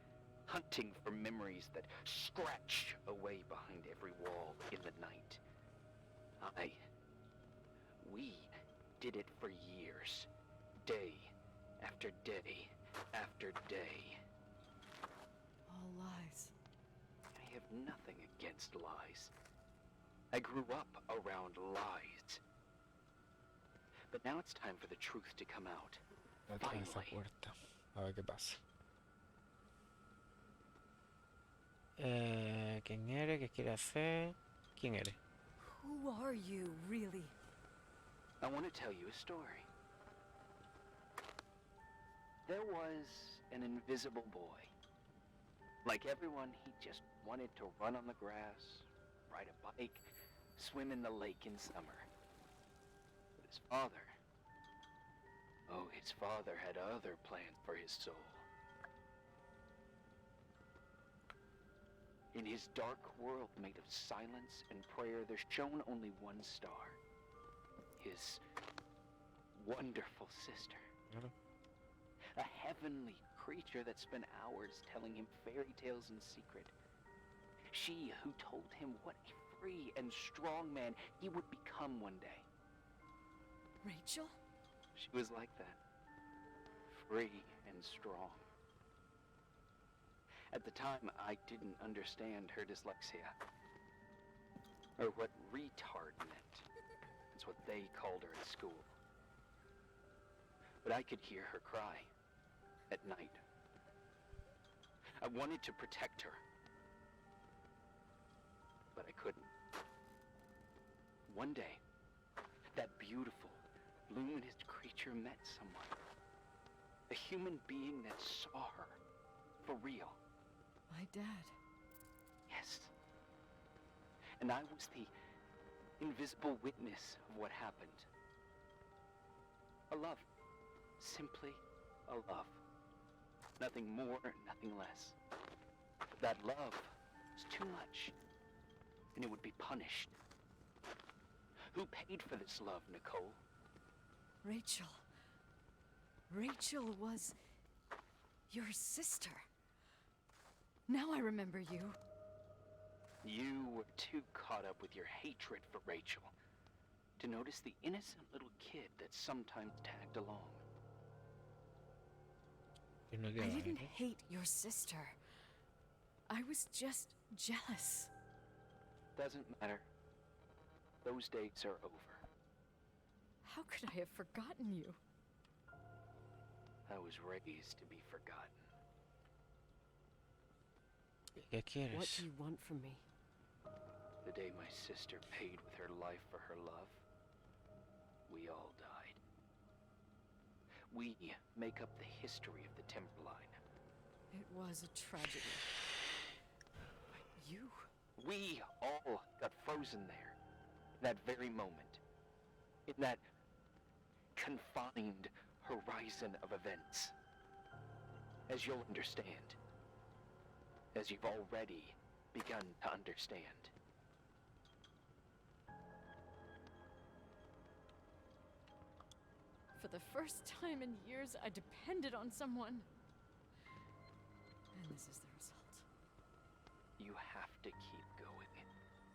Hunting for memories that scratch away behind every wall in the night. We did it for years. Day after day after day. All lies. I have nothing against lies. I grew up around lies. But now it's time for the truth to come out. Detrás de esa Finally. puerta. A ver qué pasa. ¿Quién eres? ¿Qué quieres hacer? ¿Quién eres? Who are you, really? I want to tell you a story. There was an invisible boy. Like everyone, he just wanted to run on the grass, ride a bike, swim in the lake in summer. But his father, oh, his father had other plans for his soul. In his dark world made of silence and prayer, there shone only one star. His wonderful sister. Claro. A heavenly creature that spent hours telling him fairy tales in secret. She who told him what a free and strong man he would become one day. Rachel? She was like that. Free and strong. At the time, I didn't understand her dyslexia. Or what retard meant. That's what they called her at school. But I could hear her cry. At night. I wanted to protect her. But I couldn't. One day, that beautiful, luminous creature met someone. A human being that saw her. For real. My dad. Yes. And I was the invisible witness of what happened. A love. Simply a love. Nothing more, nothing less. But that love was too much, and it would be punished. Who paid for this love, Nicole? Rachel. Rachel was your sister. Now I remember you. You were too caught up with your hatred for Rachel to notice the innocent little kid that sometimes tagged along. ¿Quién no I lleva, didn't eh? hate your sister. I was just jealous. Doesn't matter. Those days are over. How could I have forgotten you? I was raised to be forgotten. ¿Qué quieres? What do you want from me? The day my sister paid with her life for her love, we all died. We make up the history of the Timberline. It was a tragedy. But you... We all got frozen there, that very moment, in that confined horizon of events. As you'll understand, as you've already begun to understand. For the first time in years, I depended on someone. And this is the result. You have to keep going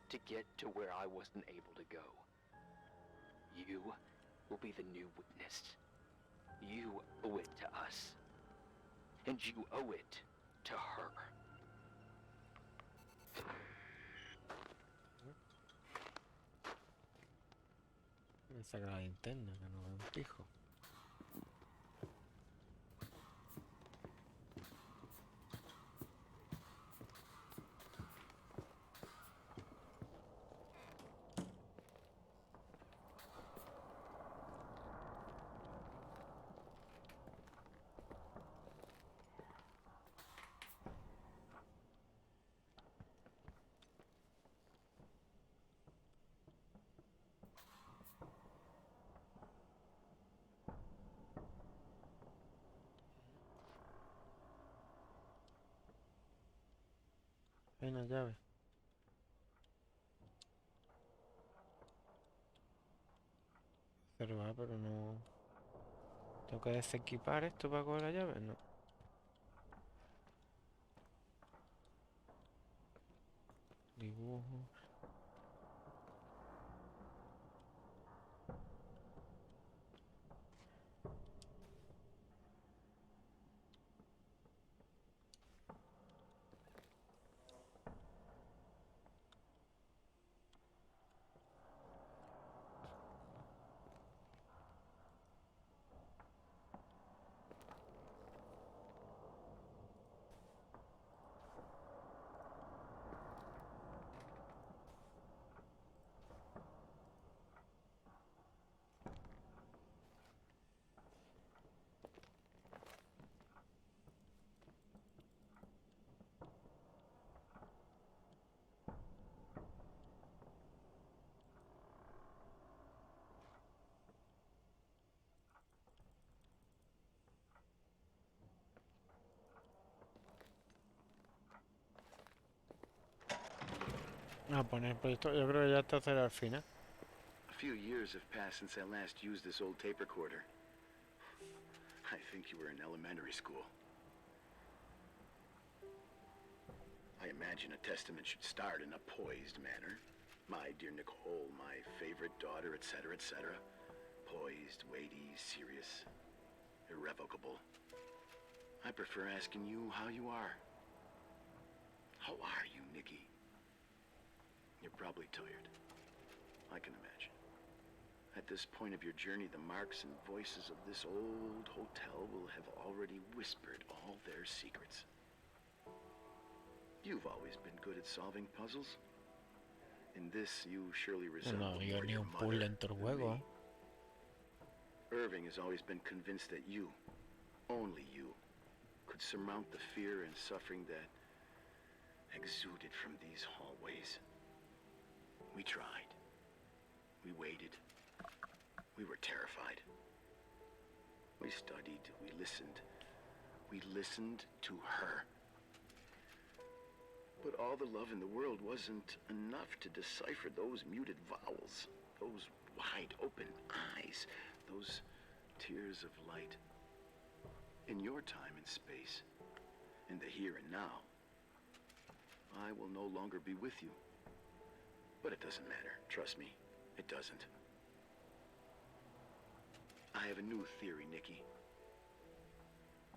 to get to where I wasn't able to go. You will be the new witness. You owe it to us. And you owe it to her. Me saca la linterna, que no veo un pijo. Hay una llave. Observar, pero no... ¿Tengo que desequipar esto para coger la llave? No. Dibujo. A poner, pues esto, yo creo que ya está cerca al final. A few years have passed since I last used this old tape recorder. I think you were in elementary school. I imagine a testament should start in a poised manner. My dear Nicole, my favorite daughter, etc., etc. Poised, weighty, serious, irrevocable. I prefer asking you how you are. How are you, Nikki? You're probably tired. I can imagine. At this point of your journey, the marks and voices of this old hotel will have already whispered all their secrets. You've always been good at solving puzzles. In this, you surely resemble No, yo more ni your un mother puzzle en todo el than juego. me. Irving has always been convinced that you, only you, could surmount the fear and suffering that exuded from these hallways. We tried. We waited. We were terrified. We studied. We listened. We listened to her. But all the love in the world wasn't enough to decipher those muted vowels, those wide open eyes, those tears of light. In your time and space, in the here and now, I will no longer be with you. But it doesn't matter. Trust me, it doesn't. I have a new theory, Nikki.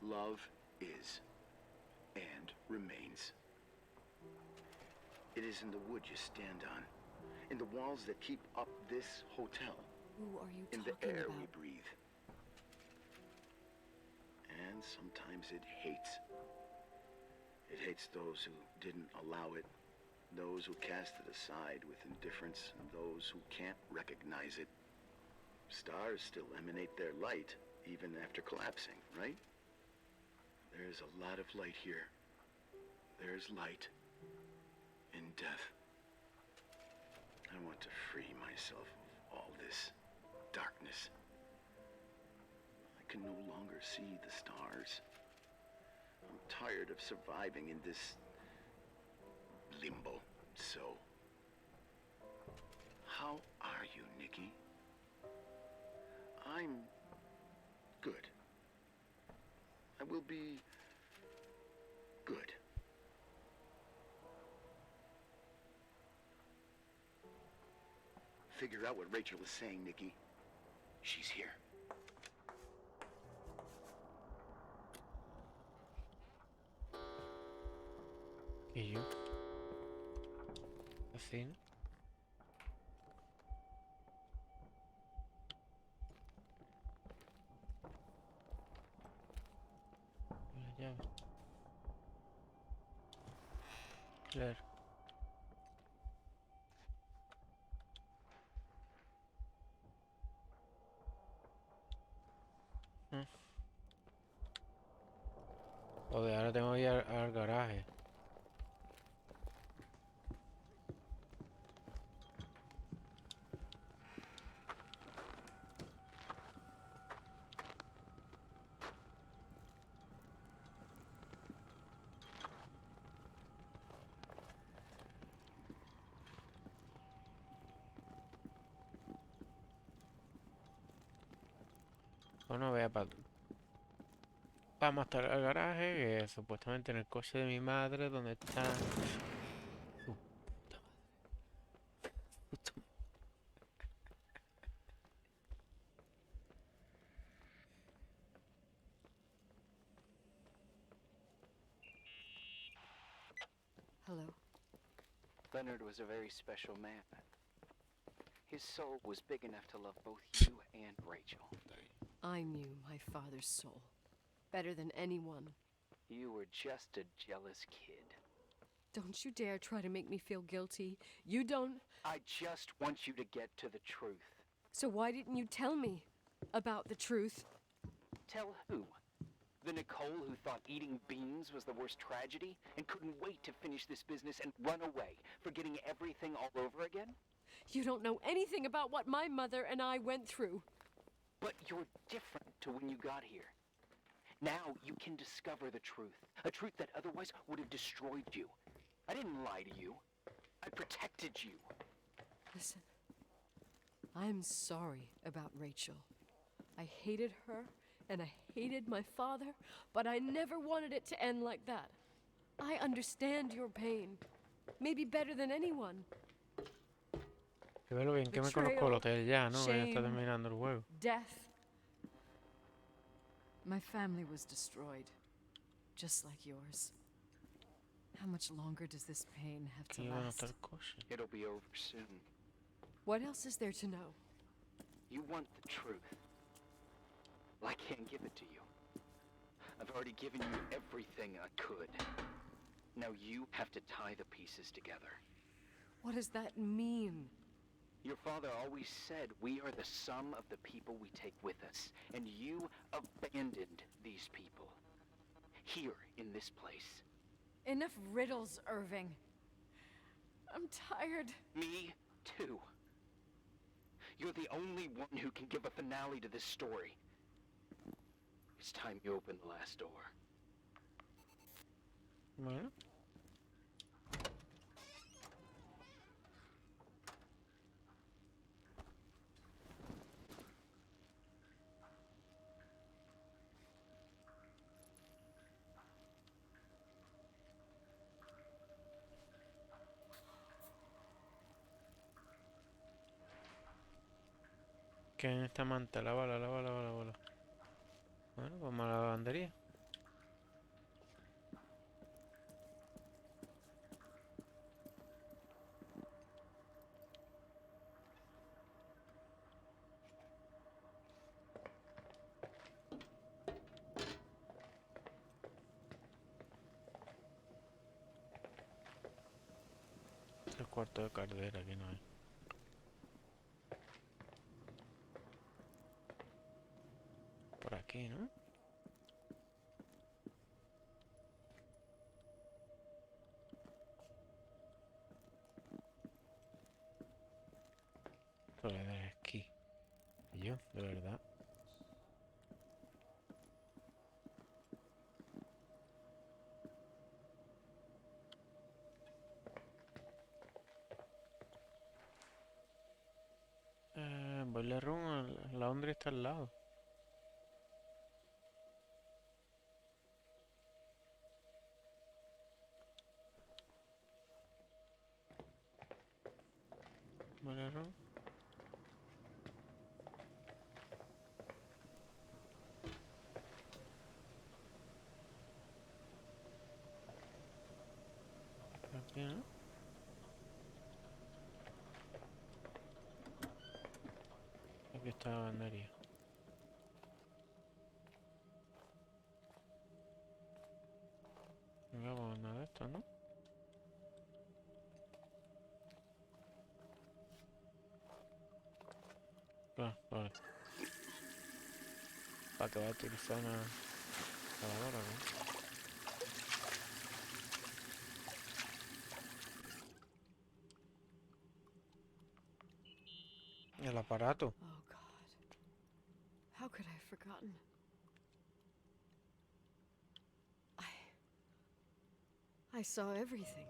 Love is and remains. It is in the wood you stand on, in the walls that keep up this hotel, Who are you in the talking air about? we breathe. And sometimes it hates. It hates those who didn't allow it, those who cast it aside with indifference, and those who can't recognize it. Stars still emanate their light, even after collapsing, right? There's a lot of light here. There's light in death. I want to free myself of all this darkness. I can no longer see the stars. I'm tired of surviving in this limbo. So, how are you, Nikki? I'm good. I will be good. Figure out what Rachel is saying, Nikki. She's here. Y yo. Así, ¿no? La llave. Claro. Mm. Joder, ahora tengo que ir al garaje. Bueno, voy a vamos hasta el garaje, que supuestamente en el coche de mi madre, donde está su puta madre. Justo. Hello. Leonard was a very special man. His soul was big enough to love both you and Rachel. I knew my father's soul better than anyone. You were just a jealous kid. Don't you dare try to make me feel guilty. You don't... I just want you to get to the truth. So why didn't you tell me about the truth? Tell who? The Nicole who thought eating beans was the worst tragedy and couldn't wait to finish this business and run away, forgetting everything all over again? You don't know anything about what my mother and I went through. But you're different to when you got here. Now you can discover the truth, a truth that otherwise would have destroyed you. I didn't lie to you. I protected you. Listen, I'm sorry about Rachel. I hated her, and I hated my father, but I never wanted it to end like that. I understand your pain, maybe better than anyone. Que ve lo bien que me conozco el hotel ya, ¿no? Que ya está Shame, terminando el juego. death. My family was destroyed, just like yours. How much longer does this pain have to Que iban a last? estar cosas. It'll be over soon. What else is there to know? You want the truth. Well, I can't give it to you. I've already given you everything I could. Now you have to tie the pieces together. What does that mean? Your father always said we are the sum of the people we take with us, and you abandoned these people. Here, in this place. Enough riddles, Irving. I'm tired. Me, too. You're the only one who can give a finale to this story. It's time you open the last door. Bueno. Que en esta manta, la bala. Bueno, vamos a la lavandería. El cuarto de caldera, que no hay. Por aquí, ¿no? Esto le da esquí. Y yo, de verdad. Boiler Room, la laundry está al lado. Boiler Room. Aquí, ¿no? Aquí está la lavandería. No vamos nada de esto, ¿no? Vale. Para que va a utilizar una lavadora, ¿no? El aparato. Oh, God. How could I have forgotten? I saw everything.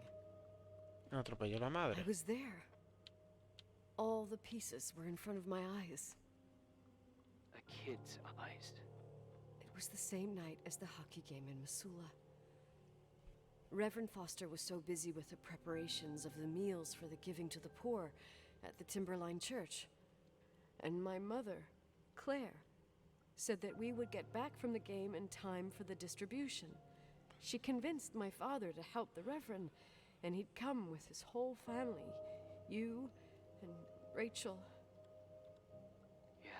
Atropelló la madre. I was there. All the pieces were in front of my eyes. A kid's eyes. It was the same night as the hockey game in Missoula. Reverend Foster was so busy with the preparations of the meals for the giving to the poor at the Timberline Church. And my mother, Claire, said that we would get back from the game in time for the distribution. She convinced my father to help the Reverend, and he'd come with his whole family. You and Rachel. Yeah.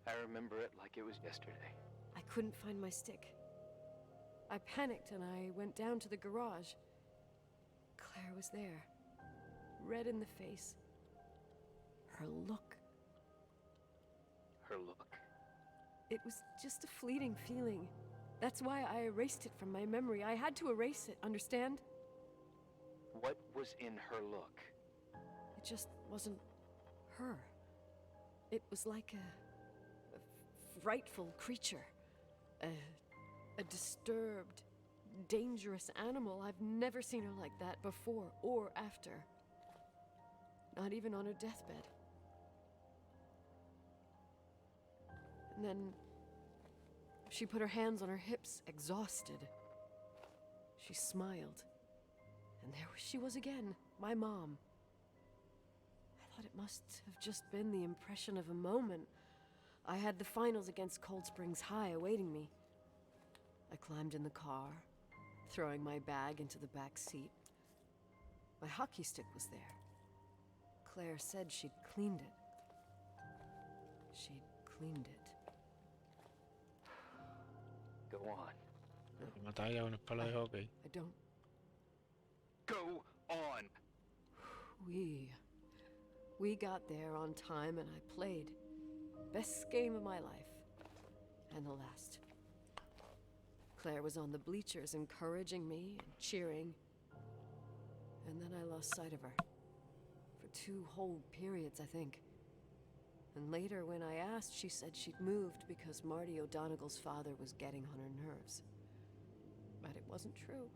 I remember it like it was yesterday. I couldn't find my stick. I panicked and I went down to the garage. Claire was there, red in the face. Her look. Her look. It was just a fleeting feeling. That's why I erased it from my memory. I had to erase it, understand? What was in her look? It just wasn't her. It was like a frightful creature. A disturbed, dangerous animal. I've never seen her like that before or after. Not even on her deathbed. And then she put her hands on her hips, exhausted. She smiled. And there she was again, my mom. I thought it must have just been the impression of a moment. I had the finals against Cold Springs High awaiting me. I climbed in the car, throwing my bag into the back seat. My hockey stick was there. Claire said she'd cleaned it. She'd cleaned it. Go on. Matar a una pala de hockey. I don't... Go on! We got there on time and I played. Best game of my life. And the last. Claire was on the bleachers encouraging me and cheering. And then I lost sight of her. For 2 whole periods, I think. And later, when I asked, she said she'd moved because Marty O'Donegal's father was getting on her nerves. But it wasn't true.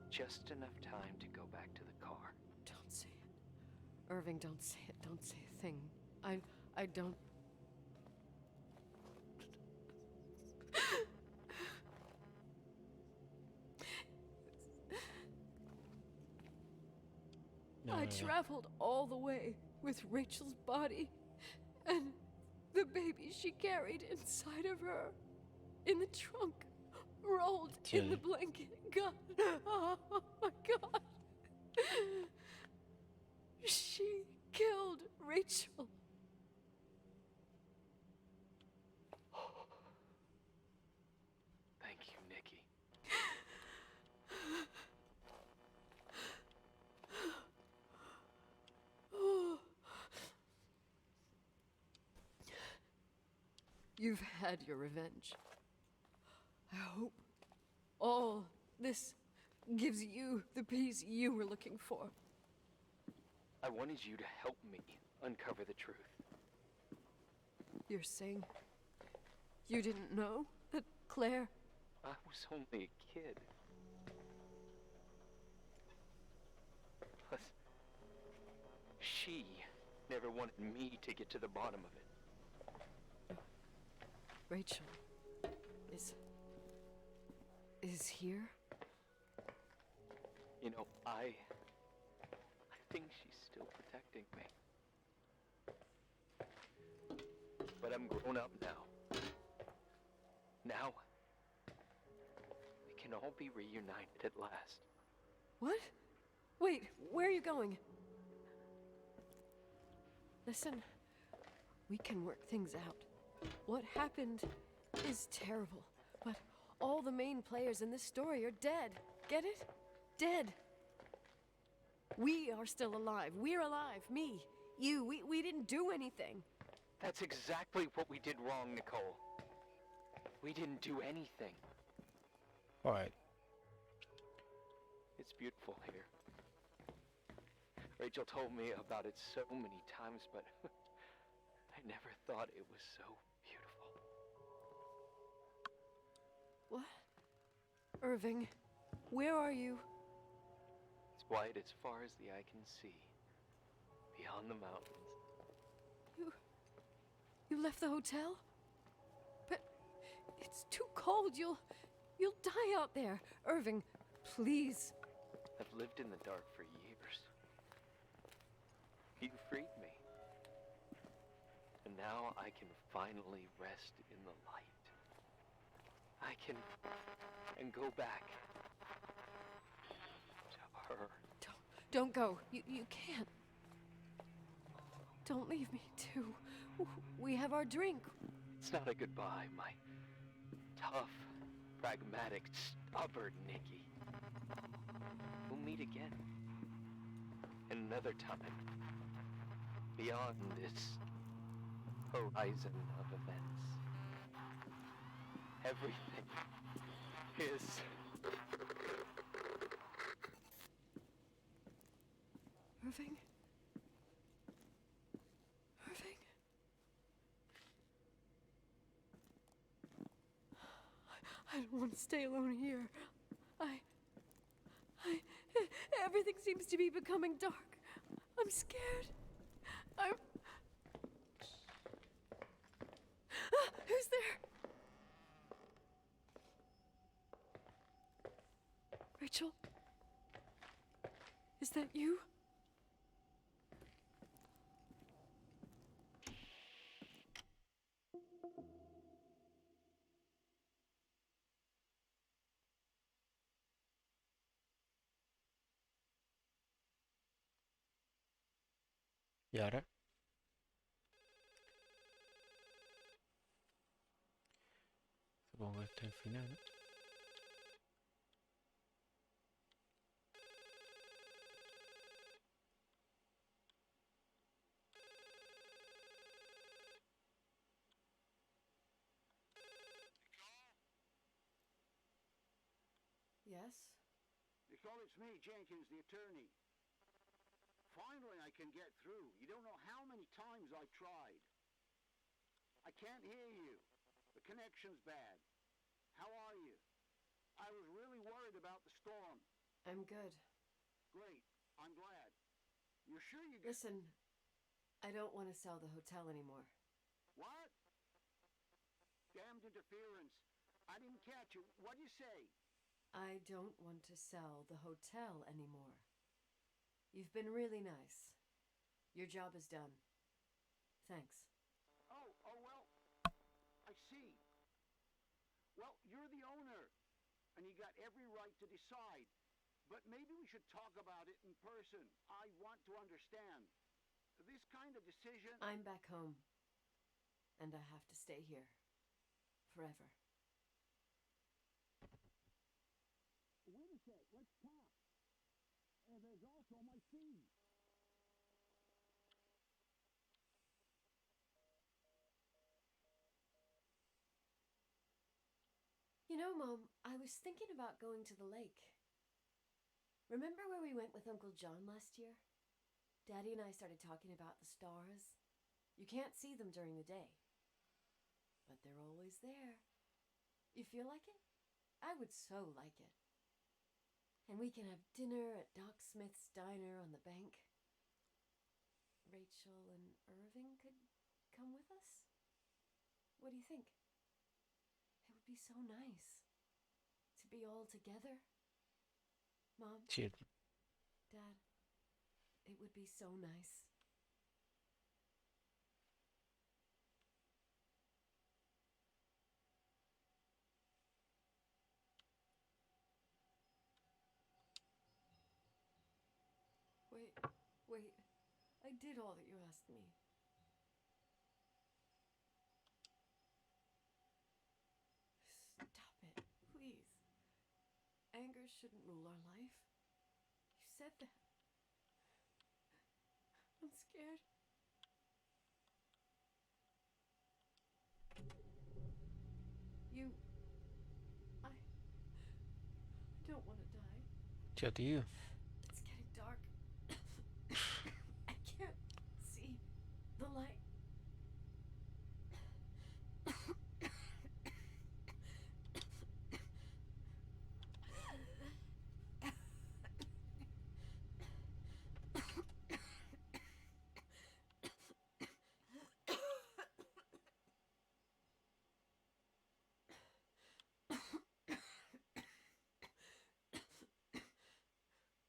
Just enough time to go back to the car. Don't say it. Irving, don't say it. Don't say a thing. I don't... I traveled all the way with Rachel's body and the baby she carried inside of her in the trunk, rolled in the blanket. God, oh my God. She killed Rachel. Thank you, Nikki. You've had your revenge. I hope all this gives you the peace you were looking for. I wanted you to help me uncover the truth. You're saying you didn't know that Claire... I was only a kid. Plus, she never wanted me to get to the bottom of it. Rachel is here? You know, I think she's still protecting me. But I'm grown up now. Now, we can all be reunited at last. What? Wait, where are you going? Listen, we can work things out. What happened is terrible, but all the main players in this story are dead. Get it? Dead. We are still alive. We're alive. Me, you, we didn't do anything. That's exactly what we did wrong, Nicole. We didn't do anything. Alright. It's beautiful here. Rachel told me about it so many times, but I never thought it was so beautiful. What? Irving, where are you? It's white as far as the eye can see. Beyond the mountains. You left the hotel? But it's too cold. You'll die out there. Irving, please. I've lived in the dark for years. You freed me. And now I can finally rest in the light. I can and go back to her. Don't go. You can't. Don't leave me too. We have our drink. It's not a goodbye, my tough, pragmatic, stubborn Nikki. We'll meet again. Another time. Beyond this horizon of events. Everything is... Irving? Irving? I don't want can't stay alone here. Everything seems to be becoming dark. I'm scared. Who's there? Rachel? Is that you? Y ahora, supongo que este es el final, ¿no? Yes? Nicole, it's me, Jenkins, the attorney. Finally, I can get through. You don't know how many times I've tried. I can't hear you. The connection's bad. How are you? I was really worried about the storm. I'm good. Great. I'm glad. You're sure you... Listen, I don't want to sell the hotel anymore. What? Damned interference. I didn't catch you. What'd you say? I don't want to sell the hotel anymore. You've been really nice. Your job is done. Thanks. Oh, well, I see. Well, you're the owner, and you got every right to decide. But maybe we should talk about it in person. I want to understand. This kind of decision... I'm back home, and I have to stay here. Forever. Wait a sec, let's talk. And there's also my fee. You know, Mom, I was thinking about going to the lake. Remember where we went with Uncle John last year? Daddy and I started talking about the stars. You can't see them during the day, but they're always there. You feel like it? I would so like it. And we can have dinner at Doc Smith's diner on the bank. Rachel and Irving could come with us? What do you think? It would be so nice to be all together. Mom, Sí, Dad, it would be so nice. Wait. I did all that you asked me. Stop it, please. Anger shouldn't rule our life. You said that. I'm scared. I don't want to die. tío, tío. It's getting dark. I can't see the light.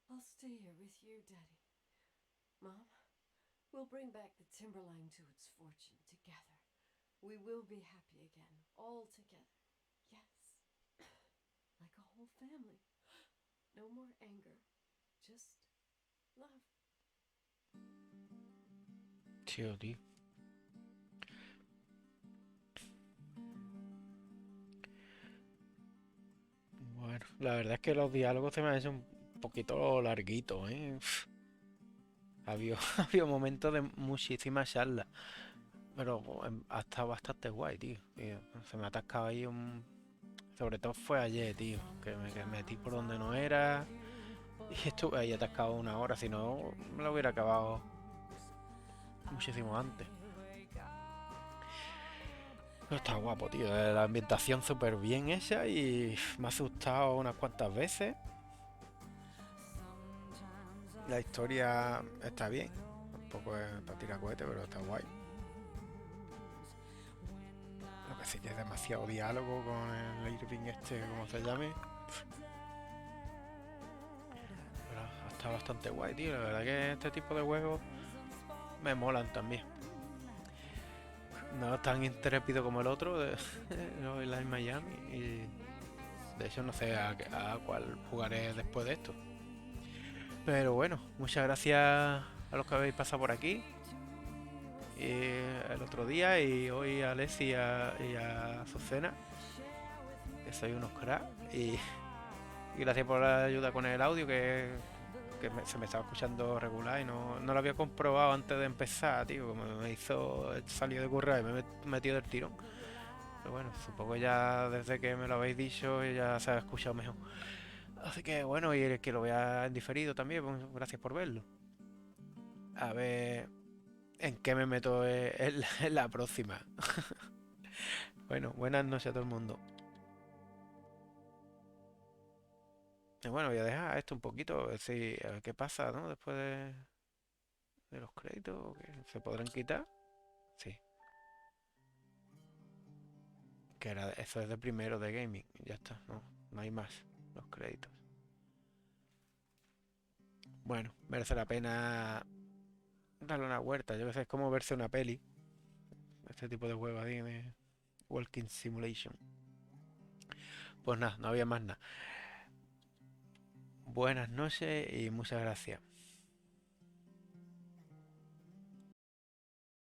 I'll stay here with you, Daddy. Mom, we'll bring back the Timberline to its fortune together. We will be happy again, all together. Yes. Like a whole family. No more anger. Just love. Tío, tío. Bueno, la verdad es que los diálogos se me han hecho un poquito larguitos, ¿eh? Uf. Había momentos de muchísima charla, pero ha estado bastante guay, tío. Se me ha atascado ahí un... Sobre todo fue ayer, tío, que me metí por donde no era y estuve ahí atascado 1 hora, si no me lo hubiera acabado muchísimo antes. Pero está guapo, tío. La ambientación súper bien hecha y me ha asustado unas cuantas veces. La historia está bien. Tampoco es para tirar cohete, pero está guay. Lo que sí que es demasiado diálogo con el Irving este, como se llame. Pero está bastante guay, tío. La verdad que este tipo de juegos me molan también. No tan intrépido como el otro de Hotline Miami. Y de hecho no sé a cuál jugaré después de esto. Pero bueno, muchas gracias a los que habéis pasado por aquí. Y el otro día y hoy a Alessi y a Azucena, que soy unos cracks. Y gracias por la ayuda con el audio, se me estaba escuchando regular y no lo había comprobado antes de empezar, tío. Como me hizo salir de currar y me he metido del tirón. Pero bueno, supongo ya desde que me lo habéis dicho ya se ha escuchado mejor. Así que bueno, y el que lo vea en diferido también, pues, gracias por verlo. A ver en qué me meto en la próxima. Bueno, buenas noches a todo el mundo. Y bueno, voy a dejar esto un poquito, a ver qué pasa, ¿no? Después de los créditos, que se podrán quitar. Sí, que eso es de primero de gaming. Ya está, no hay más. Los créditos. Bueno, merece la pena darle una vuelta. Yo que sé, es como verse una peli. Este tipo de juegos así de Walking Simulation. Pues nada, no había más nada. Buenas noches y muchas gracias.